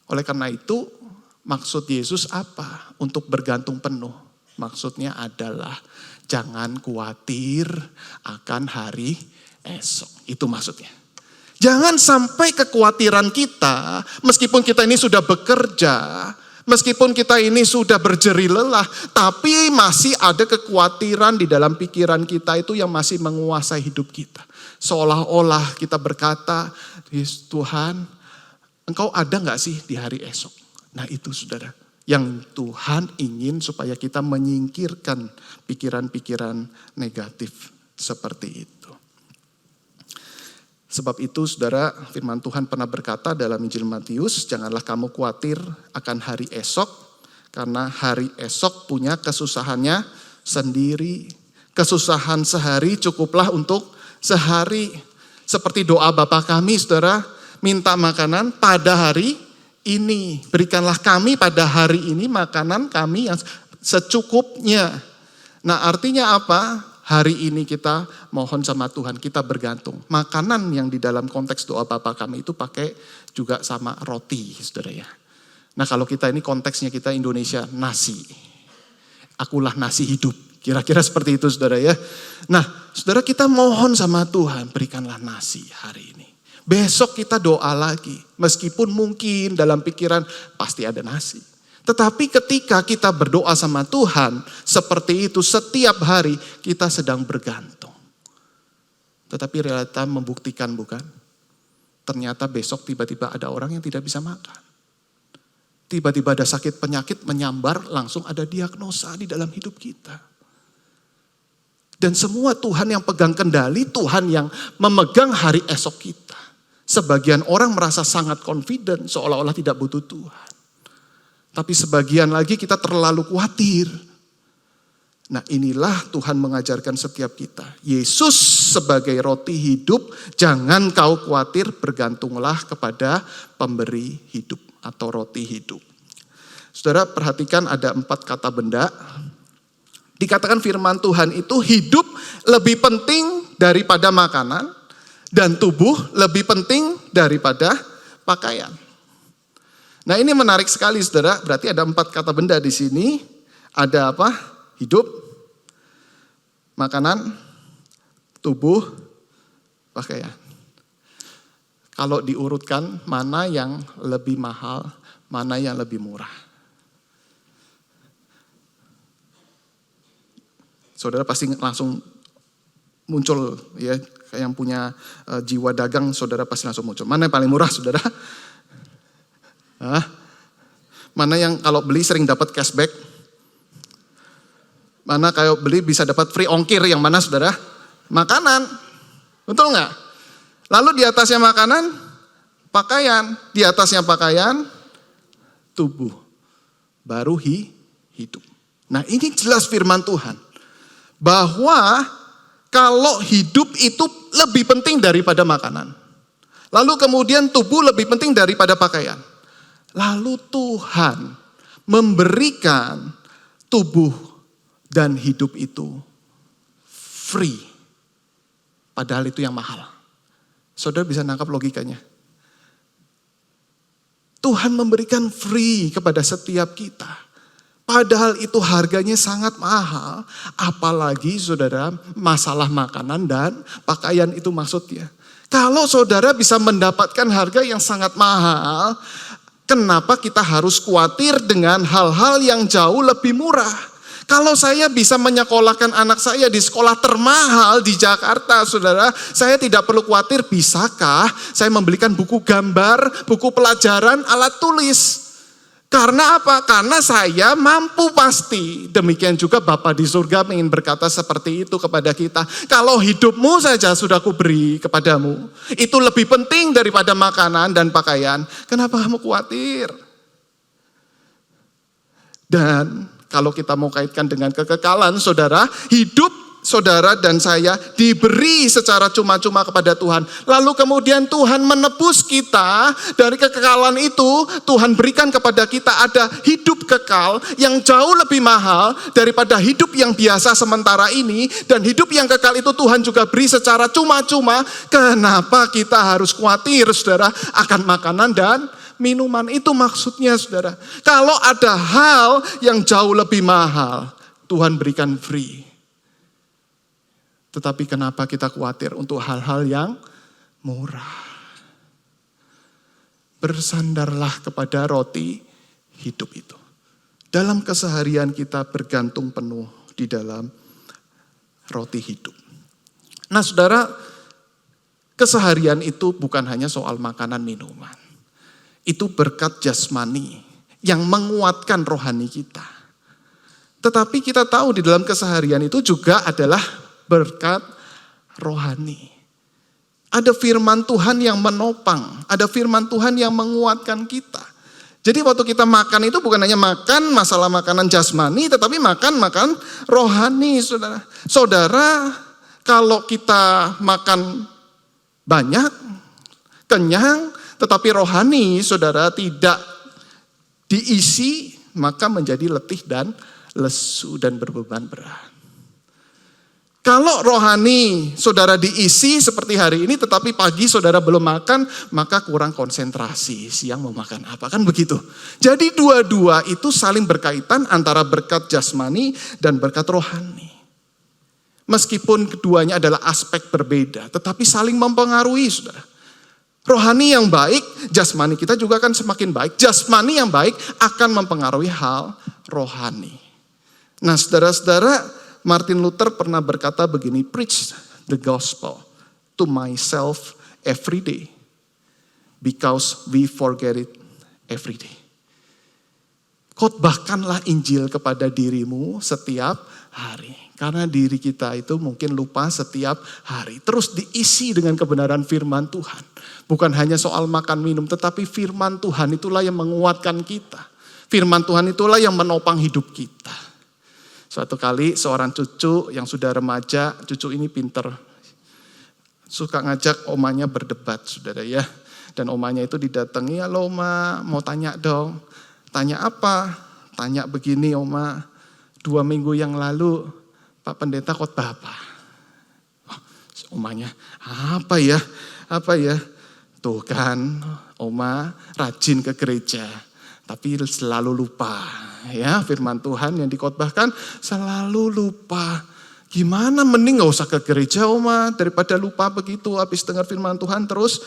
Oleh karena itu, maksud Yesus apa? Untuk bergantung penuh. Maksudnya adalah jangan khawatir akan hari esok. Itu maksudnya. Jangan sampai kekhawatiran kita, meskipun kita ini sudah bekerja, meskipun kita ini sudah berjerih lelah, tapi masih ada kekhawatiran di dalam pikiran kita itu yang masih menguasai hidup kita. Seolah-olah kita berkata, Tuhan, Engkau ada gak sih di hari esok? Nah itu saudara, yang Tuhan ingin supaya kita menyingkirkan pikiran-pikiran negatif seperti itu. Sebab itu saudara, firman Tuhan pernah berkata dalam Injil Matius, janganlah kamu khawatir akan hari esok, karena hari esok punya kesusahannya sendiri. Kesusahan sehari cukuplah untuk sehari. Seperti doa Bapa kami saudara, minta makanan pada hari ini. Berikanlah kami pada hari ini makanan kami yang secukupnya. Nah artinya apa? Hari ini kita mohon sama Tuhan, kita bergantung. Makanan yang di dalam konteks doa Bapa kami itu pakai juga sama roti, saudara ya. Nah kalau kita ini konteksnya kita Indonesia, nasi. Akulah nasi hidup, kira-kira seperti itu saudara ya. Nah saudara kita mohon sama Tuhan, berikanlah nasi hari ini. Besok kita doa lagi, meskipun mungkin dalam pikiran pasti ada nasi. Tetapi ketika kita berdoa sama Tuhan, seperti itu setiap hari kita sedang bergantung. Tetapi realita membuktikan bukan? Ternyata besok tiba-tiba ada orang yang tidak bisa makan. Tiba-tiba ada sakit penyakit menyambar, langsung ada diagnosa di dalam hidup kita. Dan semua Tuhan yang pegang kendali, Tuhan yang memegang hari esok kita. Sebagian orang merasa sangat confident, seolah-olah tidak butuh Tuhan. Tapi sebagian lagi kita terlalu khawatir. Nah inilah Tuhan mengajarkan setiap kita. Yesus sebagai roti hidup, jangan kau khawatir, bergantunglah kepada pemberi hidup atau roti hidup. Saudara perhatikan ada 4 kata benda. Dikatakan firman Tuhan itu hidup lebih penting daripada makanan. Dan tubuh lebih penting daripada pakaian. Nah ini menarik sekali saudara, berarti ada 4 kata benda di sini. Ada apa? Hidup, makanan, tubuh, pakaian. Kalau diurutkan, mana yang lebih mahal, mana yang lebih murah? Saudara pasti langsung muncul ya, yang punya jiwa dagang, saudara pasti langsung muncul. Mana yang paling murah saudara? Mana yang kalau beli sering dapat cashback? Mana kalau beli bisa dapat free ongkir, yang mana saudara? Makanan, betul nggak? Lalu di atasnya makanan, pakaian. Di atasnya pakaian, tubuh. Baru hidup. Nah ini jelas firman Tuhan. Bahwa kalau hidup itu lebih penting daripada makanan. Lalu kemudian tubuh lebih penting daripada pakaian. Lalu Tuhan memberikan tubuh dan hidup itu free. Padahal itu yang mahal. Saudara bisa nangkap logikanya. Tuhan memberikan free kepada setiap kita. Padahal itu harganya sangat mahal. Apalagi saudara masalah makanan dan pakaian itu maksudnya. Kalau saudara bisa mendapatkan harga yang sangat mahal, kenapa kita harus khawatir dengan hal-hal yang jauh lebih murah? Kalau saya bisa menyekolahkan anak saya di sekolah termahal di Jakarta, saudara, saya tidak perlu khawatir, bisakah saya membelikan buku gambar, buku pelajaran, alat tulis? Karena apa? Karena saya mampu pasti. Demikian juga Bapa di surga ingin berkata seperti itu kepada kita. Kalau hidupmu saja sudah kuberi kepadamu, itu lebih penting daripada makanan dan pakaian. Kenapa kamu khawatir? Dan kalau kita mau kaitkan dengan kekekalan, saudara, hidup saudara dan saya diberi secara cuma-cuma kepada Tuhan. Lalu kemudian Tuhan menebus kita dari kekekalan itu. Tuhan berikan kepada kita ada hidup kekal yang jauh lebih mahal daripada hidup yang biasa sementara ini. Dan hidup yang kekal itu Tuhan juga beri secara cuma-cuma. Kenapa kita harus khawatir saudara akan makanan dan minuman? Itu maksudnya saudara. Kalau ada hal yang jauh lebih mahal, Tuhan berikan free. Tetapi kenapa kita khawatir untuk hal-hal yang murah? Bersandarlah kepada roti hidup itu. Dalam keseharian kita bergantung penuh di dalam roti hidup. Nah saudara, keseharian itu bukan hanya soal makanan minuman. Itu berkat jasmani yang menguatkan rohani kita. Tetapi kita tahu di dalam keseharian itu juga adalah berkat rohani. Ada firman Tuhan yang menopang, ada firman Tuhan yang menguatkan kita. Jadi waktu kita makan itu bukan hanya makan masalah makanan jasmani, tetapi makan rohani, saudara. Saudara, kalau kita makan banyak, kenyang, tetapi rohani, saudara, tidak diisi, maka menjadi letih dan lesu dan berbeban berat. Kalau rohani saudara diisi seperti hari ini, tetapi pagi saudara belum makan, maka kurang konsentrasi. Siang mau makan apa, kan begitu. Jadi dua-dua itu saling berkaitan antara berkat jasmani dan berkat rohani. Meskipun keduanya adalah aspek berbeda, tetapi saling mempengaruhi, saudara. Rohani yang baik, jasmani kita juga akan semakin baik. Jasmani yang baik akan mempengaruhi hal rohani. Nah, saudara-saudara, Martin Luther pernah berkata begini, preach the gospel to myself every day because we forget it every day. Khotbahkanlah Injil kepada dirimu setiap hari. Karena diri kita itu mungkin lupa setiap hari. Terus diisi dengan kebenaran firman Tuhan. Bukan hanya soal makan minum, tetapi firman Tuhan itulah yang menguatkan kita. Firman Tuhan itulah yang menopang hidup kita. Suatu kali seorang cucu yang sudah remaja, cucu ini pinter. Suka ngajak omanya berdebat, saudara ya. Dan omanya itu didatangi, halo oma, mau tanya dong. Tanya apa? Tanya begini oma, 2 minggu yang lalu Pak Pendeta khotbah apa? Oh, omanya, apa ya? Tuh kan, oma rajin ke gereja, tapi selalu lupa. Ya, firman Tuhan yang dikhotbahkan selalu lupa. Gimana, mending gak usah ke gereja oma, daripada lupa begitu. Habis dengar firman Tuhan terus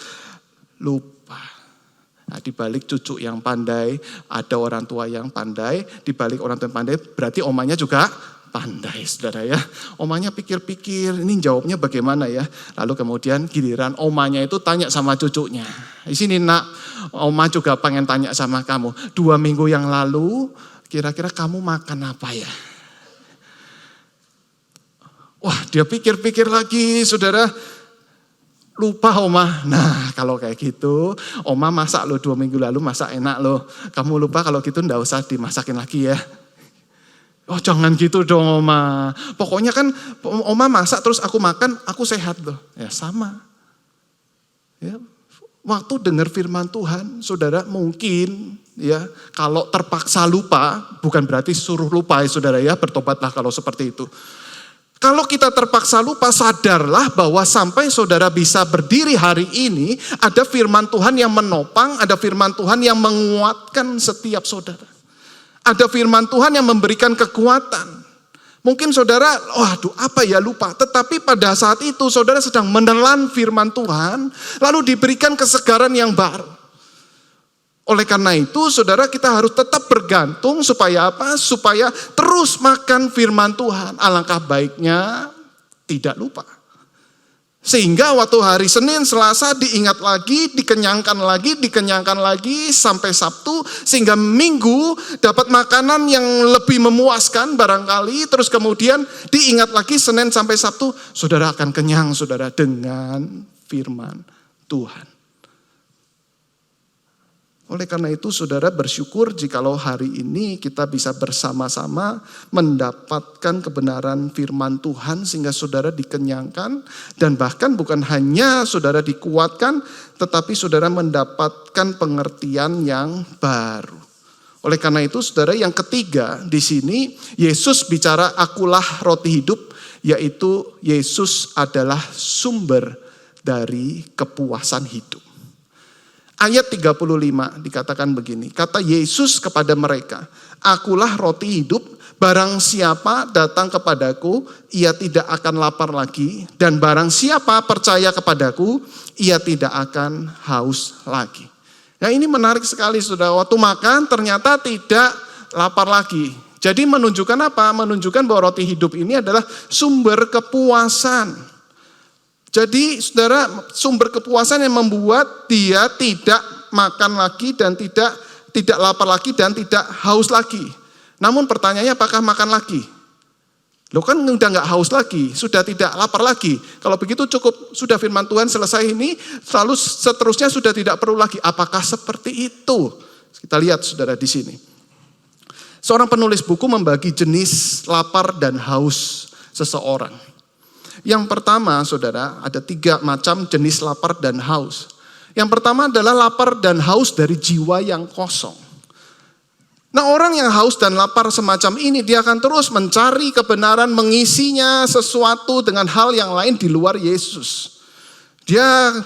lupa. Nah, di balik cucu yang pandai, ada orang tua yang pandai. Di balik orang tua yang pandai, berarti omanya juga pandai, saudara ya. Omanya pikir-pikir, ini jawabnya bagaimana ya. Lalu kemudian giliran omanya itu tanya sama cucunya. Di sini nak, oma juga pengen tanya sama kamu. 2 minggu yang lalu, kira-kira kamu makan apa ya? Wah, dia pikir-pikir lagi, saudara. Lupa oma. Nah, kalau kayak gitu, oma masak lo 2 minggu lalu, masak enak lo. Kamu lupa, kalau gitu ndak usah dimasakin lagi ya. Oh, jangan gitu dong oma. Pokoknya kan oma masak terus aku makan, aku sehat loh. Ya sama. Ya. Waktu dengar firman Tuhan, saudara mungkin ya kalau terpaksa lupa, bukan berarti suruh lupa ya saudara ya, bertobatlah kalau seperti itu. Kalau kita terpaksa lupa, sadarlah bahwa sampai saudara bisa berdiri hari ini, ada firman Tuhan yang menopang, ada firman Tuhan yang menguatkan setiap saudara. Ada firman Tuhan yang memberikan kekuatan. Mungkin saudara, waduh apa ya lupa. Tetapi pada saat itu saudara sedang menelan firman Tuhan, lalu diberikan kesegaran yang baru. Oleh karena itu saudara kita harus tetap bergantung supaya apa? Supaya terus makan firman Tuhan. Alangkah baiknya tidak lupa. Sehingga waktu hari Senin, Selasa diingat lagi, dikenyangkan lagi sampai Sabtu. Sehingga Minggu dapat makanan yang lebih memuaskan barangkali. Terus kemudian diingat lagi Senin sampai Sabtu. Saudara akan kenyang saudara dengan firman Tuhan. Oleh karena itu saudara bersyukur jikalau hari ini kita bisa bersama-sama mendapatkan kebenaran firman Tuhan sehingga saudara dikenyangkan dan bahkan bukan hanya saudara dikuatkan tetapi saudara mendapatkan pengertian yang baru. Oleh karena itu saudara yang ketiga di sini Yesus bicara akulah roti hidup, yaitu Yesus adalah sumber dari kepuasan hidup. Ayat 35 dikatakan begini, kata Yesus kepada mereka, akulah roti hidup, barang siapa datang kepadaku, ia tidak akan lapar lagi, dan barang siapa percaya kepadaku, ia tidak akan haus lagi. Nah ini menarik sekali saudara, waktu makan ternyata tidak lapar lagi. Jadi menunjukkan apa? Menunjukkan bahwa roti hidup ini adalah sumber kepuasan. Jadi saudara, sumber kepuasan yang membuat dia tidak makan lagi dan tidak lapar lagi dan tidak haus lagi. Namun pertanyaannya apakah makan lagi? Lo kan udah nggak haus lagi, sudah tidak lapar lagi. Kalau begitu cukup, sudah firman Tuhan selesai ini, lalu seterusnya sudah tidak perlu lagi. Apakah seperti itu? Kita lihat saudara di sini. Seorang penulis buku membagi jenis lapar dan haus seseorang. Yang pertama saudara, ada 3 macam jenis lapar dan haus. Yang pertama adalah lapar dan haus dari jiwa yang kosong. Nah, orang yang haus dan lapar semacam ini, dia akan terus mencari kebenaran, mengisinya sesuatu dengan hal yang lain di luar Yesus. Dia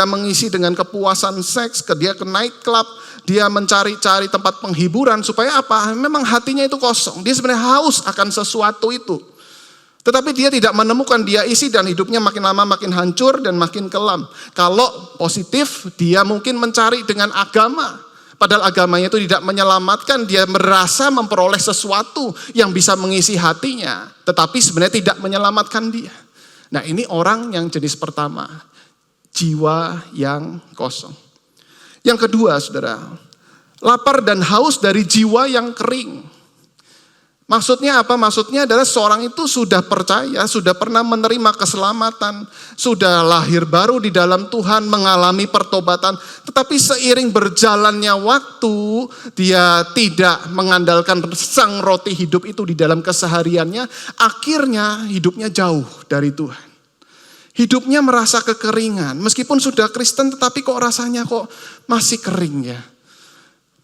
mengisi dengan kepuasan seks, dia ke night club, dia mencari-cari tempat penghiburan, supaya apa? Memang hatinya itu kosong, dia sebenarnya haus akan sesuatu itu. Tetapi dia tidak menemukan, dia isi dan hidupnya makin lama makin hancur dan makin kelam. Kalau positif, dia mungkin mencari dengan agama. Padahal agamanya itu tidak menyelamatkan, dia merasa memperoleh sesuatu yang bisa mengisi hatinya. Tetapi sebenarnya tidak menyelamatkan dia. Nah, ini orang yang jenis pertama, jiwa yang kosong. Yang kedua saudara, lapar dan haus dari jiwa yang kering. Maksudnya apa? Maksudnya adalah seorang itu sudah percaya, sudah pernah menerima keselamatan, sudah lahir baru di dalam Tuhan, mengalami pertobatan. Tetapi seiring berjalannya waktu, dia tidak mengandalkan sang roti hidup itu di dalam kesehariannya. Akhirnya hidupnya jauh dari Tuhan. Hidupnya merasa kekeringan. Meskipun sudah Kristen, tetapi kok rasanya kok masih kering ya.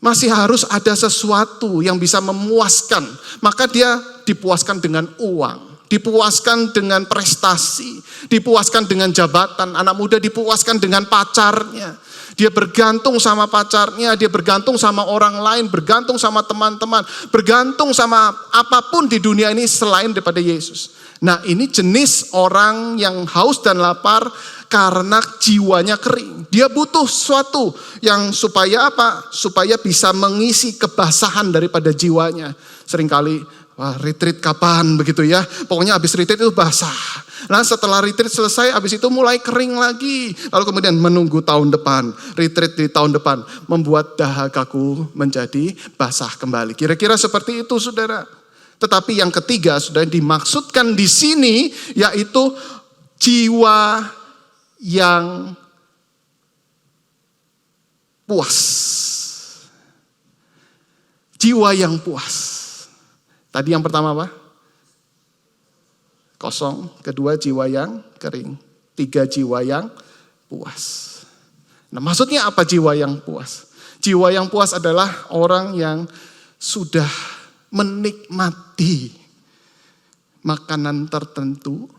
Masih harus ada sesuatu yang bisa memuaskan. Maka dia dipuaskan dengan uang, dipuaskan dengan prestasi, dipuaskan dengan jabatan. Anak muda dipuaskan dengan pacarnya. Dia bergantung sama pacarnya, dia bergantung sama orang lain, bergantung sama teman-teman, bergantung sama apapun di dunia ini selain daripada Yesus. Nah, ini jenis orang yang haus dan lapar karena jiwanya kering. Dia butuh sesuatu yang supaya apa? Supaya bisa mengisi kebasahan daripada jiwanya. Seringkali, wah retreat kapan begitu ya. Pokoknya habis retreat itu basah. Nah setelah retreat selesai, habis itu mulai kering lagi. Lalu kemudian menunggu tahun depan, retreat di tahun depan. Membuat dahagaku menjadi basah kembali. Kira-kira seperti itu saudara. Tetapi yang ketiga sudah dimaksudkan di sini, yaitu jiwa yang puas. Jiwa yang puas. Tadi yang pertama apa? Kosong. Kedua jiwa yang kering. 3 jiwa yang puas. Nah, maksudnya apa jiwa yang puas? Jiwa yang puas adalah orang yang sudah menikmati makanan tertentu,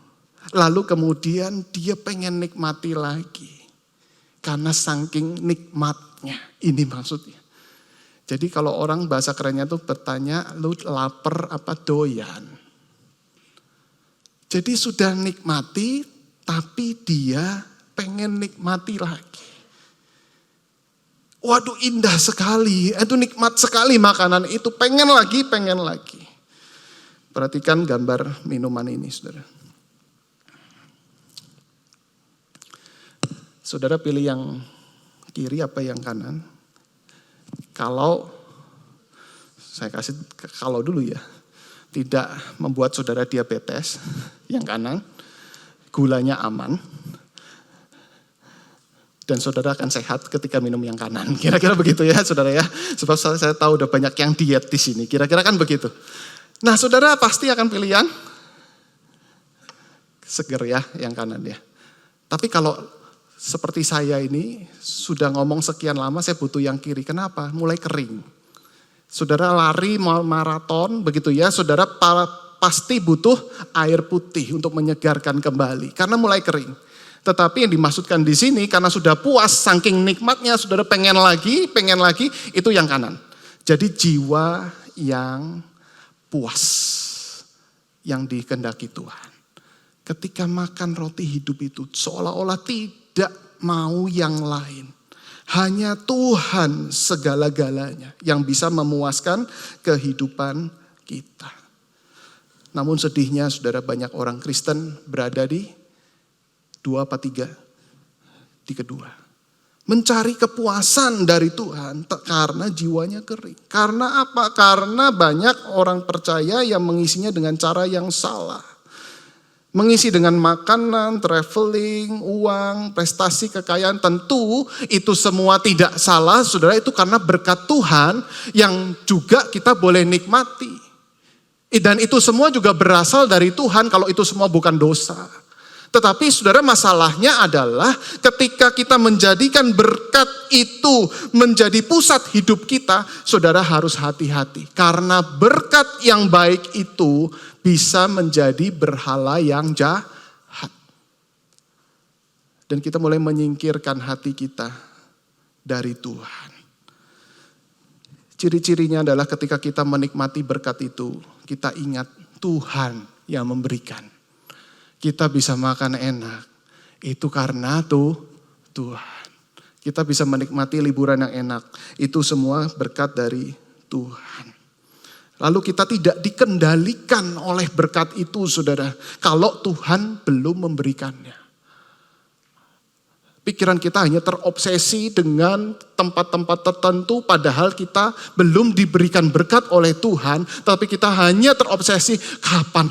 lalu kemudian dia pengen nikmati lagi. Karena saking nikmatnya, ini maksudnya. Jadi kalau orang bahasa kerennya tuh bertanya, lu lapar apa doyan? Jadi sudah nikmati, tapi dia pengen nikmati lagi. Waduh indah sekali, itu nikmat sekali makanan itu, pengen lagi, pengen lagi. Perhatikan gambar minuman ini saudara. Saudara pilih yang kiri apa yang kanan? Kalau, saya kasih kalau dulu ya, tidak membuat saudara diabetes, yang kanan, gulanya aman, dan saudara akan sehat ketika minum yang kanan. Kira-kira begitu ya saudara ya. Sebab saya tahu udah banyak yang diet di sini. Kira-kira kan begitu. Nah saudara pasti akan pilih yang seger ya, yang kanan ya. Tapi kalau seperti saya ini sudah ngomong sekian lama, saya butuh yang kiri. Kenapa? Mulai kering. Saudara lari maraton begitu ya, saudara pasti butuh air putih untuk menyegarkan kembali. Karena mulai kering. Tetapi yang dimaksudkan di sini karena sudah puas, saking nikmatnya saudara pengen lagi, itu yang kanan. Jadi jiwa yang puas, yang dikehendaki Tuhan. Ketika makan roti hidup itu seolah-olah tidak mau yang lain. Hanya Tuhan segala-galanya yang bisa memuaskan kehidupan kita. Namun sedihnya saudara, banyak orang Kristen berada di 2 apa 3? Di kedua. Mencari kepuasan dari Tuhan karena jiwanya kering. Karena apa? Karena banyak orang percaya yang mengisinya dengan cara yang salah. Mengisi dengan makanan, traveling, uang, prestasi, kekayaan. Tentu itu semua tidak salah, saudara, itu karena berkat Tuhan yang juga kita boleh nikmati. Dan itu semua juga berasal dari Tuhan kalau itu semua bukan dosa. Tetapi saudara, masalahnya adalah ketika kita menjadikan berkat itu menjadi pusat hidup kita, saudara harus hati-hati. Karena berkat yang baik itu bisa menjadi berhala yang jahat. Dan kita mulai menyingkirkan hati kita dari Tuhan. Ciri-cirinya adalah ketika kita menikmati berkat itu, kita ingat Tuhan yang memberikan. Kita bisa makan enak, itu karena Tuhan. Kita bisa menikmati liburan yang enak, itu semua berkat dari Tuhan. Lalu kita tidak dikendalikan oleh berkat itu, saudara, kalau Tuhan belum memberikannya. Pikiran kita hanya terobsesi dengan tempat-tempat tertentu, padahal kita belum diberikan berkat oleh Tuhan, tapi kita hanya terobsesi, kapan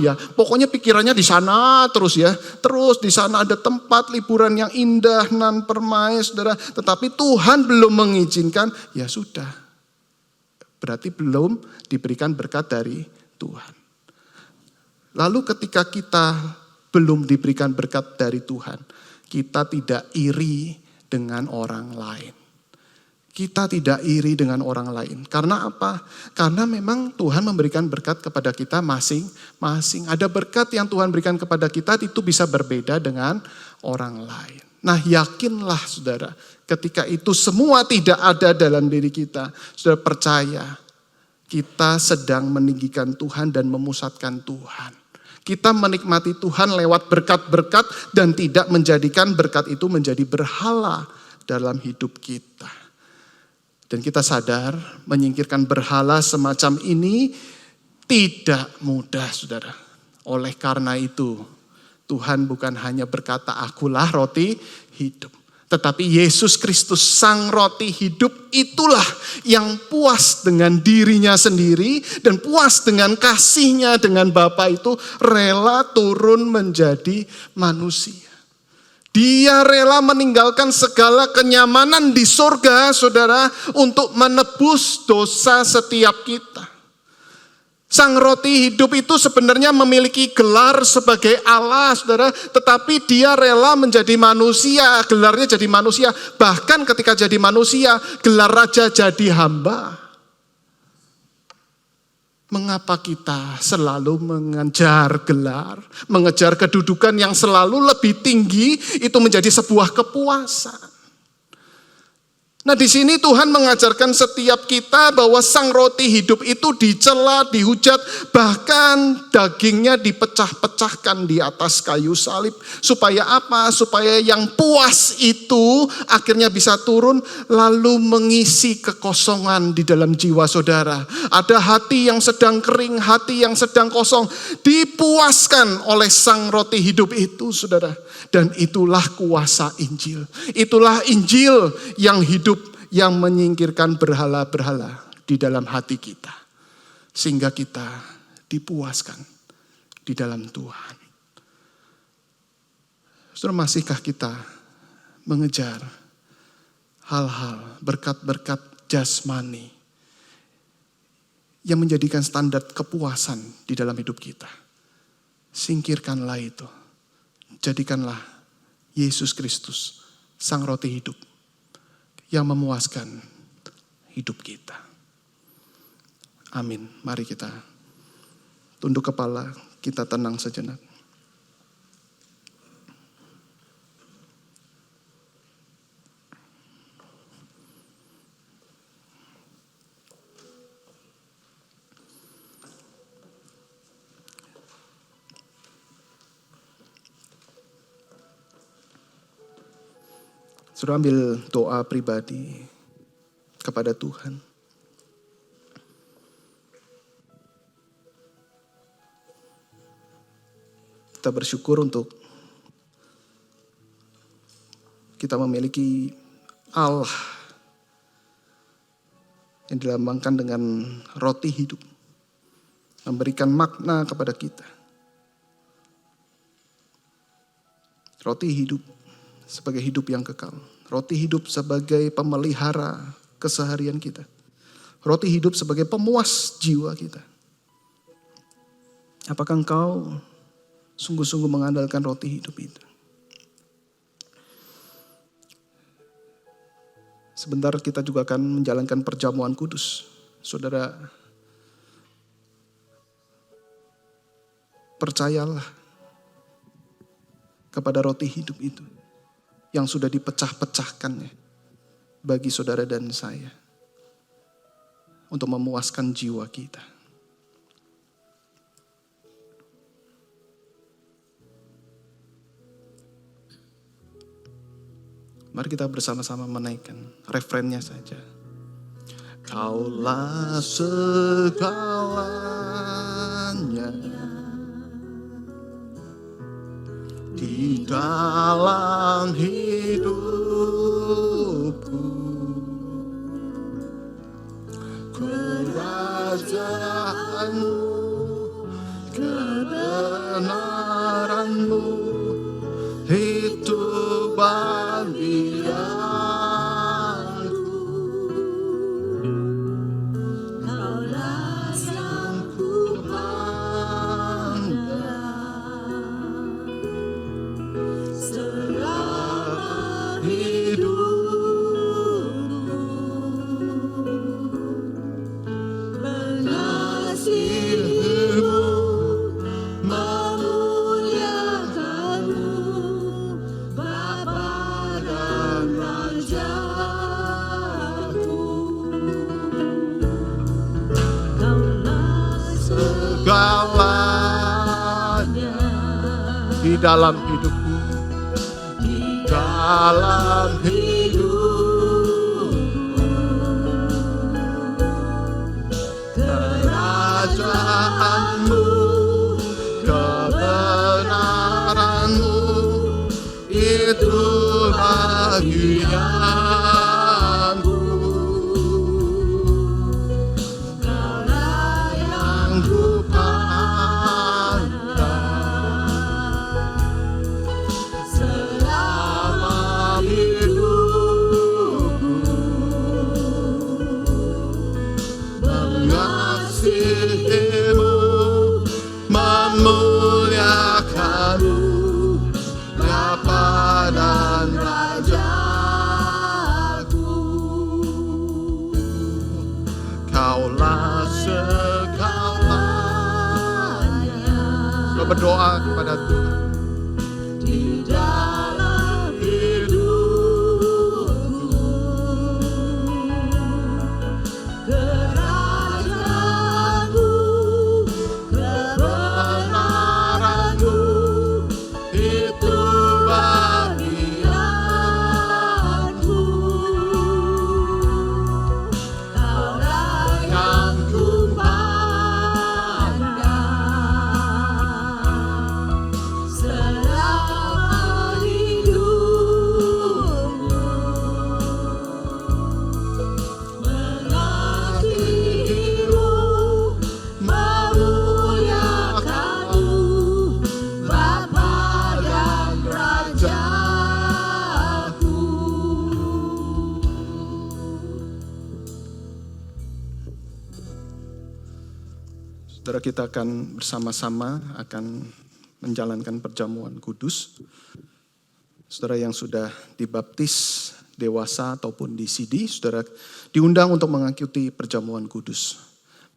ya. Pokoknya pikirannya di sana terus ya. Terus di sana ada tempat liburan yang indah, nan permai, saudara. Tetapi Tuhan belum mengizinkan, ya sudah. Berarti belum diberikan berkat dari Tuhan. Lalu ketika kita belum diberikan berkat dari Tuhan, kita tidak iri dengan orang lain. Kita tidak iri dengan orang lain. Karena apa? Karena memang Tuhan memberikan berkat kepada kita masing-masing. Ada berkat yang Tuhan berikan kepada kita itu bisa berbeda dengan orang lain. Nah, yakinlah saudara, ketika itu semua tidak ada dalam diri kita, saudara percaya kita sedang meninggikan Tuhan dan memusatkan Tuhan. Kita menikmati Tuhan lewat berkat-berkat dan tidak menjadikan berkat itu menjadi berhala dalam hidup kita. Dan kita sadar menyingkirkan berhala semacam ini tidak mudah, saudara. Oleh karena itu, Tuhan bukan hanya berkata, akulah roti hidup. Tetapi Yesus Kristus sang roti hidup itulah yang puas dengan dirinya sendiri dan puas dengan kasihnya dengan Bapa itu rela turun menjadi manusia. Dia rela meninggalkan segala kenyamanan di surga, saudara, untuk menebus dosa setiap kita. Sang roti hidup itu sebenarnya memiliki gelar sebagai Allah, saudara. Tetapi dia rela menjadi manusia, gelarnya jadi manusia. Bahkan ketika jadi manusia, gelar raja jadi hamba. Mengapa kita selalu mengejar gelar, mengejar kedudukan yang selalu lebih tinggi, itu menjadi sebuah kepuasan. Nah, di sini Tuhan mengajarkan setiap kita bahwa sang roti hidup itu dicela, dihujat, bahkan dagingnya dipecah-pecahkan di atas kayu salib. Supaya apa? Supaya yang puas itu akhirnya bisa turun lalu mengisi kekosongan di dalam jiwa saudara. Ada hati yang sedang kering, hati yang sedang kosong, dipuaskan oleh sang roti hidup itu, saudara. Dan itulah kuasa Injil. Itulah Injil yang hidup, yang menyingkirkan berhala-berhala di dalam hati kita. Sehingga kita dipuaskan di dalam Tuhan. Saudara, masihkah kita mengejar hal-hal, berkat-berkat jasmani yang menjadikan standar kepuasan di dalam hidup kita? Singkirkanlah itu. Jadikanlah Yesus Kristus, sang roti hidup, yang memuaskan hidup kita. Amin. Mari kita tunduk kepala, kita tenang sejenak. Saudara ambil doa pribadi kepada Tuhan. Kita bersyukur untuk kita memiliki Allah yang dilambangkan dengan roti hidup, memberikan makna kepada kita. Roti hidup sebagai hidup yang kekal. Roti hidup sebagai pemelihara keseharian kita. Roti hidup sebagai pemuas jiwa kita. Apakah engkau sungguh-sungguh mengandalkan roti hidup itu? Sebentar kita juga akan menjalankan perjamuan kudus. Saudara, percayalah kepada roti hidup itu yang sudah dipecah-pecahkannya bagi saudara dan saya untuk memuaskan jiwa kita. Mari kita bersama-sama menaikkan refrennya saja. Kaulah segalanya di dalam hidupku. Kerajaanmu, kebenaranmu, itu bagianku. Kaulah yang ku pandang selama hidupku. Mengasihimu, memuliakanmu, Bapa dan Rajaku. Kaulah segalanya di dalam hidupku, di dalam hidupku. Kerajaanmu, kebenaranmu, itu bagianku. Kaulah yang ku pandang selama hidupku. Mengasihimu, memuliakanmu, Bapa dan Rajaku. Kaulah segalanya. Coba berdoa kepada Tuhan. Di dalam hidupku, kerajaanmu, kebenaranmu, itu bagianku. Kaulah yang ku pandang selama hidupku. Mengasihimu, memuliakanmu, Bapa dan Rajaku. Saudara, kita akan bersama-sama akan menjalankan perjamuan kudus. Saudara yang sudah dibaptis, dewasa ataupun di CD, saudara diundang untuk mengikuti perjamuan kudus.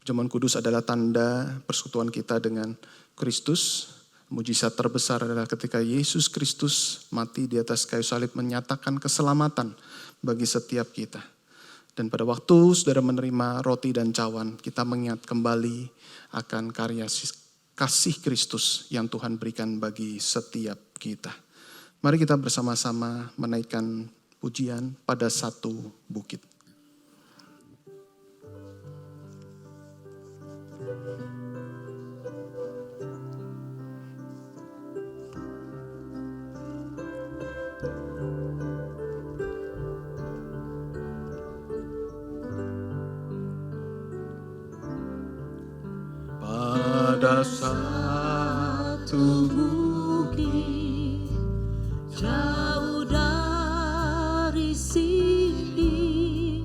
Perjamuan kudus adalah tanda persekutuan kita dengan Kristus. Mujizat terbesar adalah ketika Yesus Kristus mati di atas kayu salib menyatakan keselamatan bagi setiap kita. Dan pada waktu saudara menerima roti dan cawan, kita mengingat kembali akan karya kasih Kristus yang Tuhan berikan bagi setiap kita. Mari kita bersama-sama menaikkan pujian pada satu bukit. satu bukit jauh dari sini,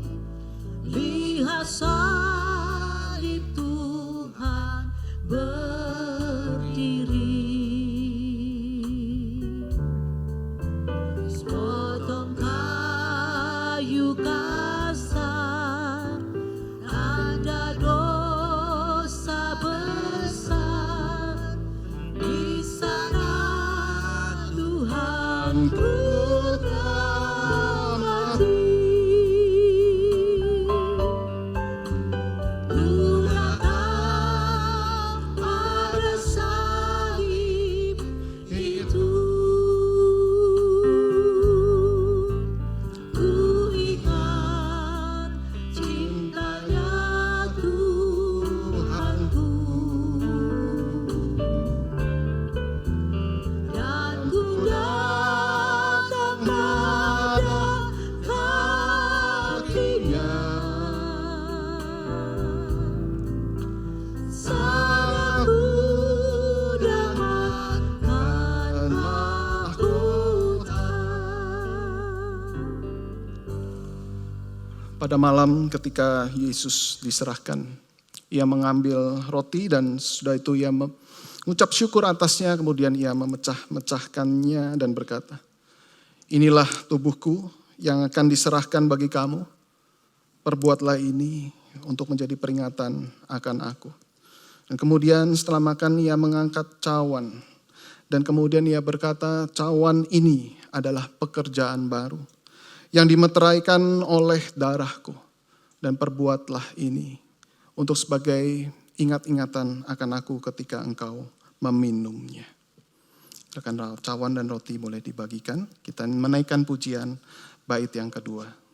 lihat salib Tuhan berdiri. Sepotong kayu kasar, ada dosa besar, di sana Tuhan telah mati. Ku datang pada salib itu, ku ingat cintanya Tuhanku, dan ku datang pada kakinya. Salahku dapatkan mahkota. Pada malam ketika Yesus diserahkan, ia mengambil roti dan sudah itu ia mengucap syukur atasnya, kemudian ia memecah-mecahkannya dan berkata, "Inilah tubuhku yang akan diserahkan bagi kamu. Perbuatlah ini untuk menjadi peringatan akan aku." Dan kemudian setelah makan ia mengangkat cawan. Dan kemudian ia berkata, "Cawan ini adalah pekerjaan baru yang dimeteraikan oleh darahku. Dan perbuatlah ini untuk sebagai ingat-ingatan akan aku ketika engkau meminumnya." Rekan cawan dan roti boleh dibagikan. Kita menaikkan pujian bait yang kedua.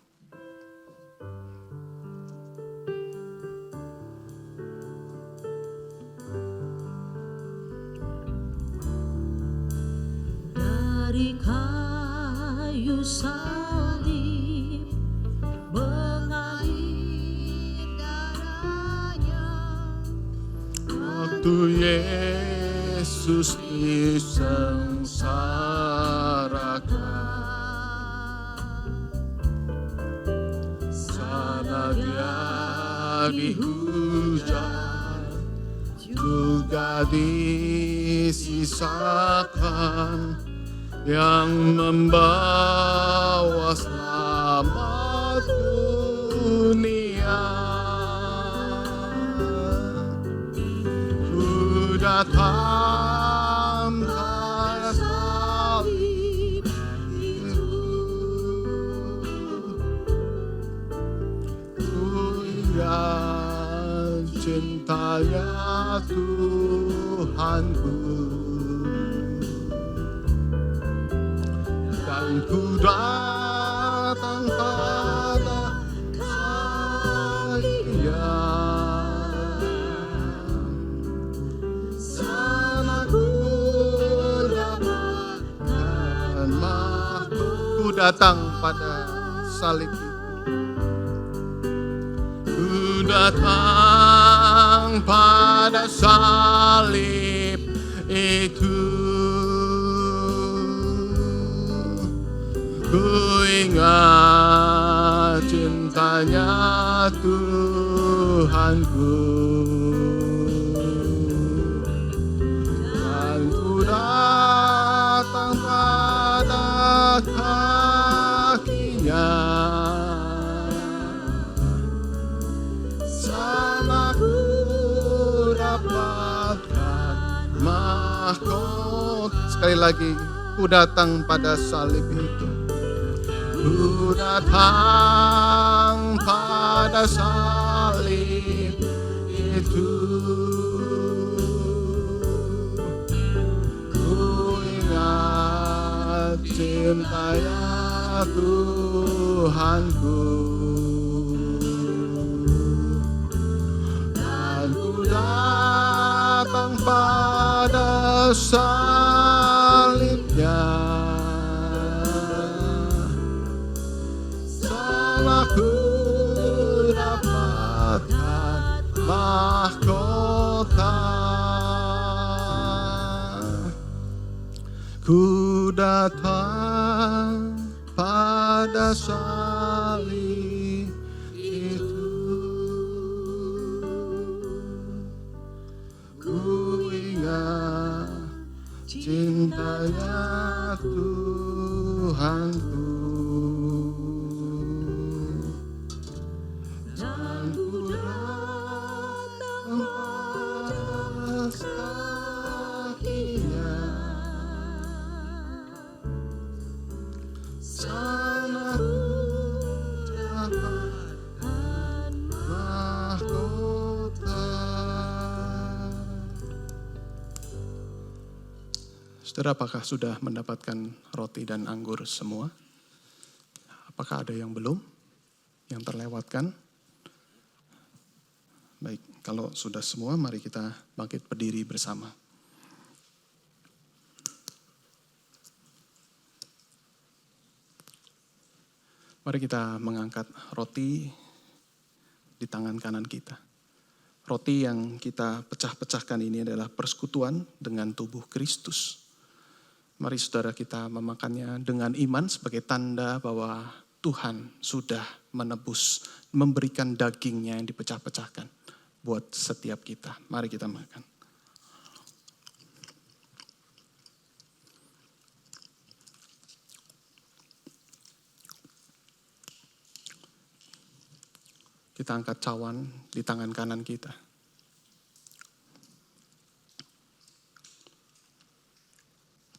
Dari kayu salib mengalir darahnya, Waktu Yesus disengsarakan, sana dia dihujat, juga disisakan, yang membawa selamat dunia. Ku datang pada salib itu, ku ingat cintanya Tuhanku, dan ku datang pada salibnya. Sana ku dapatkan mahkota. Ku datang pada salib itu. Ku datang pada salib itu. Ku ingat cintanya Tuhanku, dan ku datang pada kakinya. Sana ku dapatkan mahkota. Sekali lagi, ku datang pada salib itu. Ku datang pada salib itu. Ku ingat cintanya Tuhanku, dan ku datang pada salibnya. Ku dapatkan mahkota. ku datang pada salib itu. Ku ingat cintanya Tuhanku, dan ku datang atas kakinya, sana ku dapatkan mahkota. Saudara, apakah sudah mendapatkan roti dan anggur semua? Apakah ada yang belum? Yang terlewatkan? Baik, kalau sudah semua, mari kita bangkit berdiri bersama. Mari kita mengangkat roti di tangan kanan kita. Roti yang kita pecah-pecahkan ini adalah persekutuan dengan tubuh Kristus. Mari saudara kita memakannya dengan iman sebagai tanda bahwa Tuhan sudah menebus, memberikan dagingnya yang dipecah-pecahkan buat setiap kita. Mari kita makan. Kita angkat cawan di tangan kanan kita.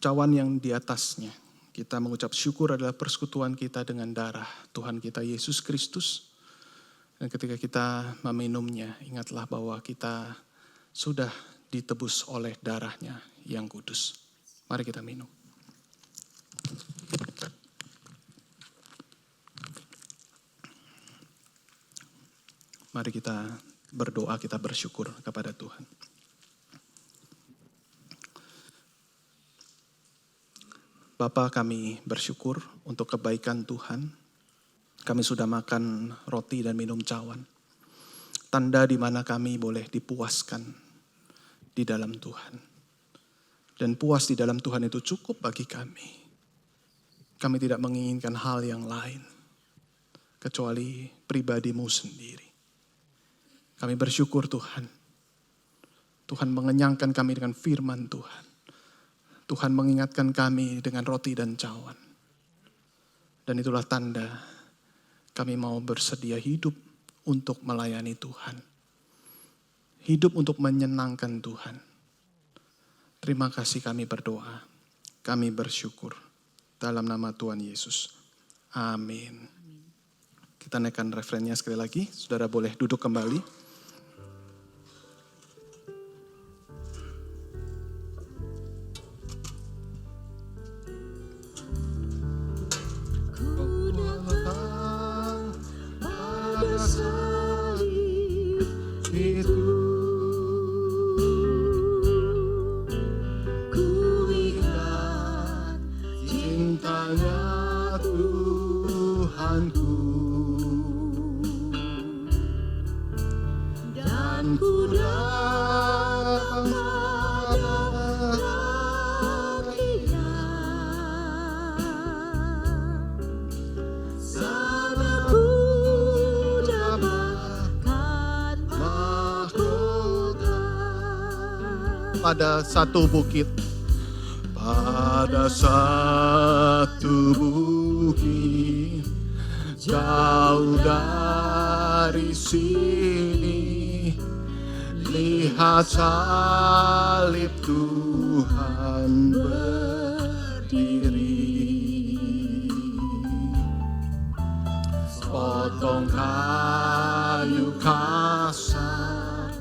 Cawan yang di atasnya, kita mengucap syukur adalah persekutuan kita dengan darah Tuhan kita Yesus Kristus. Dan ketika kita meminumnya, ingatlah bahwa kita sudah ditebus oleh darahnya yang kudus. Mari kita minum. Mari kita berdoa, kita bersyukur kepada Tuhan. Bapa, kami bersyukur untuk kebaikan Tuhan. Kami sudah makan roti dan minum cawan. Tanda di mana kami boleh dipuaskan di dalam Tuhan. Dan puas di dalam Tuhan itu cukup bagi kami. Kami tidak menginginkan hal yang lain kecuali pribadi-Mu sendiri. Kami bersyukur Tuhan. Tuhan mengenyangkan kami dengan firman Tuhan. Tuhan mengingatkan kami dengan roti dan cawan. Dan itulah tanda kami mau bersedia hidup untuk melayani Tuhan. Hidup untuk menyenangkan Tuhan. Terima kasih kami berdoa. Kami bersyukur. Dalam nama Tuhan Yesus. Amin. Kita naikkan refrennya sekali lagi. Saudara boleh duduk kembali. Pada satu bukit, pada satu bukit jauh dari sini, lihat salib Tuhan berdiri, potong kayu kasar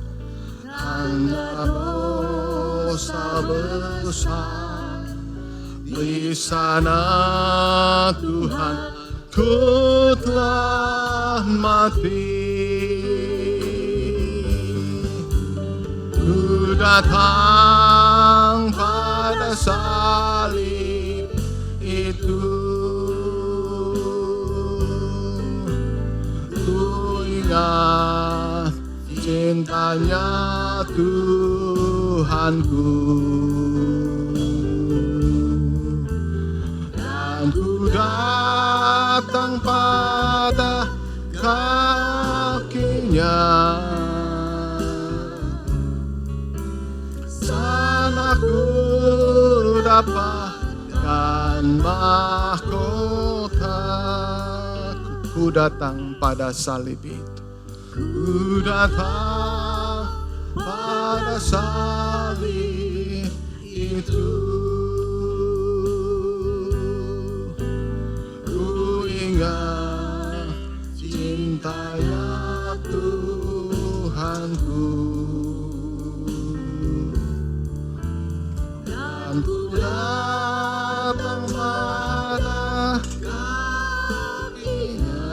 tanda dosa besar. Di sana Tuhan ku telah mati. Ku datang pada salib itu. Ku ingat cintanya Tuhanku. dapatkan mahkota. Ku datang pada salib itu. Ku datang pada salib itu. Ku ingat cintanya Tuhanku. Dan ku datang pada kakinya.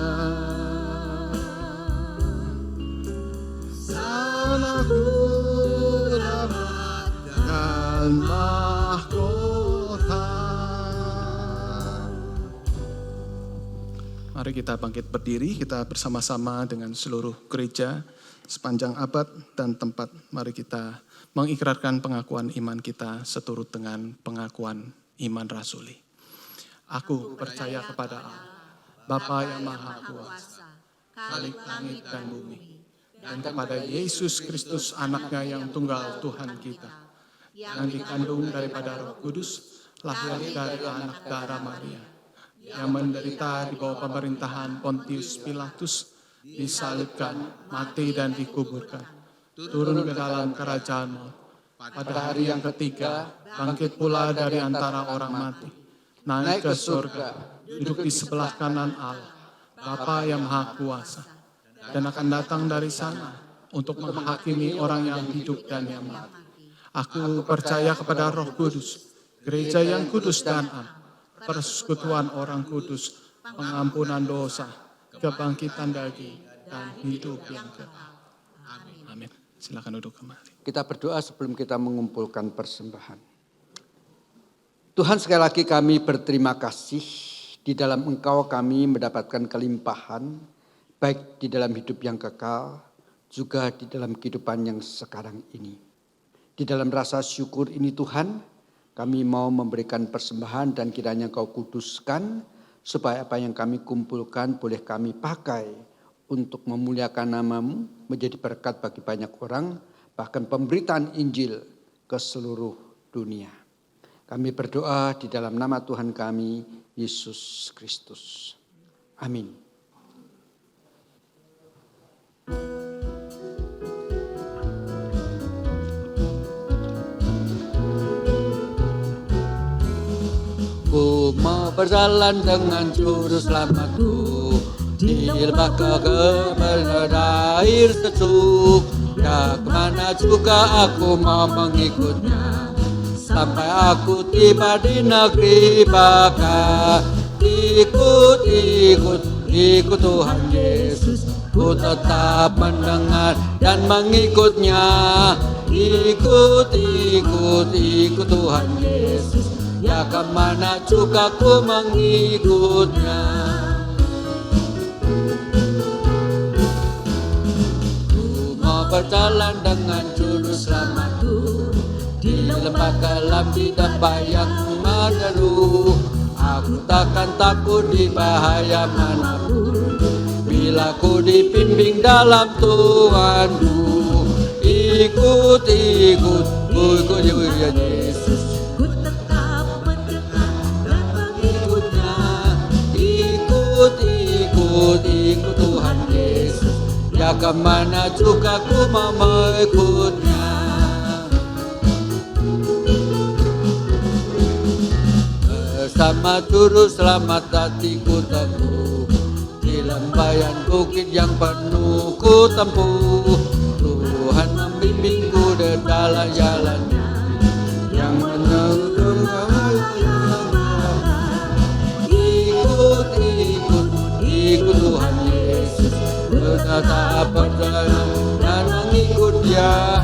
Sana ku dapatkan mahkota. Mari kita bangkit berdiri, kita bersama-sama dengan seluruh gereja sepanjang abad dan tempat. Mari kita mengikrarkan pengakuan iman kita seturut dengan pengakuan iman rasuli. Aku percaya kepada Allah, Bapa yang Maha Kuasa, Khalik langit dan bumi, dan kepada Yesus Kristus anaknya yang tunggal Tuhan kita, yang dikandung daripada Roh Kudus, lahir dari anak darah Maria, yang menderita di bawah pemerintahan Pontius Pilatus, disalibkan, mati dan dikuburkan, turun ke dalam kerajaan maut. Pada hari yang ketiga, bangkit pula dari antara orang mati, naik ke surga, duduk di sebelah kanan Allah, Bapa yang Maha Kuasa, dan akan datang dari sana untuk menghakimi orang yang hidup dan yang mati. Aku percaya kepada Roh Kudus, gereja yang kudus dan am, persekutuan orang kudus, pengampunan dosa, kebangkitan daging, dan hidup yang kekal. Amin. Silakan duduk kembali. Kita berdoa sebelum kita mengumpulkan persembahan. Tuhan, sekali lagi kami berterima kasih. Di dalam Engkau kami mendapatkan kelimpahan, baik di dalam hidup yang kekal, juga di dalam kehidupan yang sekarang ini. Di dalam rasa syukur ini Tuhan, kami mau memberikan persembahan dan kiranya Engkau kuduskan, supaya apa yang kami kumpulkan boleh kami pakai untuk memuliakan nama-Mu, menjadi berkat bagi banyak orang, bahkan pemberitaan Injil ke seluruh dunia. Kami berdoa di dalam nama Tuhan kami, Yesus Kristus. Amin. Ku mau berjalan dengan juru selamatku, di lembah kegembiraan air sejuk. Ya kemana juga aku mau mengikutnya, sampai aku tiba di negeri baka. Ikut Tuhan Yesus, ku tetap mendengar dan mengikutnya. Ikut Tuhan Yesus, ya kemana juga ku mengikutnya. Ku mau berjalan dengan juru selamatku, di lembah kelam di tempat yang menyeru. Aku takkan takut di bahaya manapun, bila ku dibimbing dalam Tuhanku. Ikut Yesus, ku tetap mendekat dan mengikutnya. Ikut Tuhan Yesus, ya kemana juga ku mau mengikutnya. Bersama juru selamat hatiku teguh, di lembayan bukit yang penuh ku tempuh. Tuhan membimbingku di dalam jalannya yang menuju. Ikut Tuhan Yesus, tetap percaya dan mengikut Dia.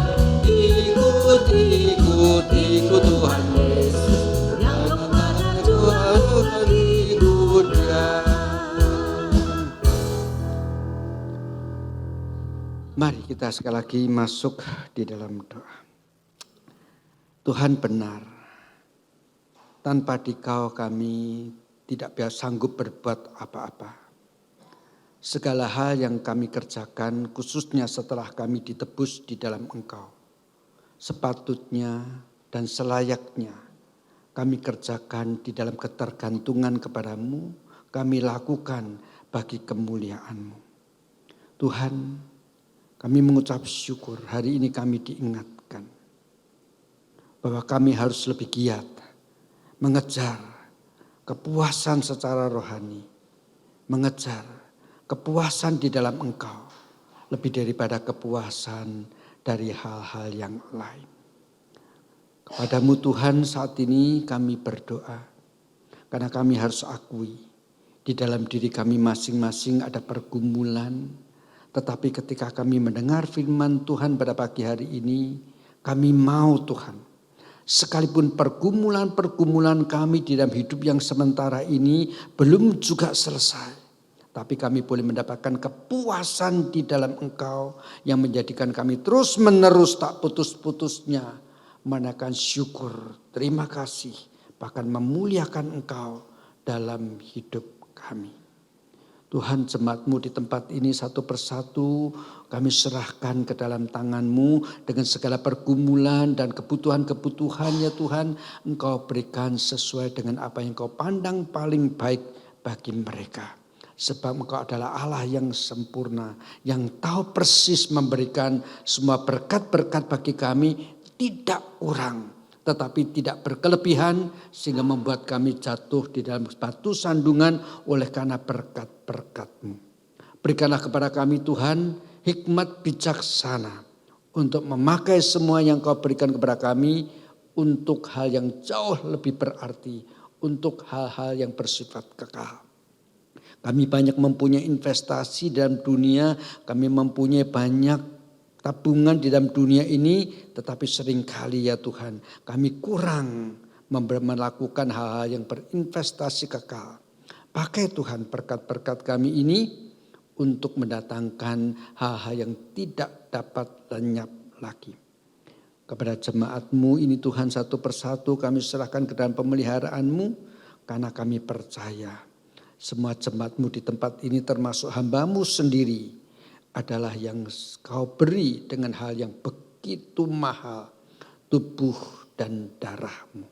Ikut Tuhan Yesus, yang kemana Tuhan ikut Dia. Mari kita sekali lagi masuk di dalam doa. Tuhan benar, tanpa Dikau kami tidak sanggup berbuat apa-apa. Segala hal yang kami kerjakan, khususnya setelah kami ditebus di dalam Engkau, sepatutnya dan selayaknya kami kerjakan di dalam ketergantungan kepadamu, kami lakukan bagi kemuliaan-Mu. Tuhan, kami mengucap syukur hari ini kami diingatkan bahwa kami harus lebih giat mengejar kepuasan secara rohani, mengejar kepuasan di dalam Engkau lebih daripada kepuasan dari hal-hal yang lain. Kepadamu Tuhan saat ini kami berdoa karena kami harus akui di dalam diri kami masing-masing ada pergumulan, tetapi ketika kami mendengar firman Tuhan pada pagi hari ini, kami mau Tuhan, sekalipun pergumulan-pergumulan kami di dalam hidup yang sementara ini belum juga selesai, tapi kami boleh mendapatkan kepuasan di dalam Engkau yang menjadikan kami terus menerus tak putus-putusnya menaikkan syukur, terima kasih, bahkan memuliakan Engkau dalam hidup kami. Tuhan, jemaat-Mu di tempat ini satu persatu kami serahkan ke dalam tangan-Mu dengan segala pergumulan dan kebutuhan-kebutuhannya Tuhan. Engkau berikan sesuai dengan apa yang Engkau pandang paling baik bagi mereka. Sebab Engkau adalah Allah yang sempurna, yang tahu persis memberikan semua berkat-berkat bagi kami, tidak kurang, tetapi tidak berkelebihan, sehingga membuat kami jatuh di dalam batu sandungan oleh karena berkat-berkat-Mu. Berikanlah kepada kami Tuhan hikmat bijaksana untuk memakai semua yang Kau berikan kepada kami untuk hal yang jauh lebih berarti, untuk hal-hal yang bersifat kekal. Kami banyak mempunyai investasi dalam dunia, kami mempunyai banyak tabungan di dalam dunia ini, tetapi seringkali ya Tuhan kami kurang melakukan hal-hal yang berinvestasi kekal. Pakai Tuhan berkat-berkat kami ini untuk mendatangkan hal-hal yang tidak dapat lenyap lagi. Kepada jemaat-Mu ini Tuhan satu persatu kami serahkan ke dalam pemeliharaan-Mu, karena kami percaya semua jemaat-Mu di tempat ini termasuk hamba-Mu sendiri adalah yang Kau beri dengan hal yang begitu mahal, tubuh dan darah-Mu.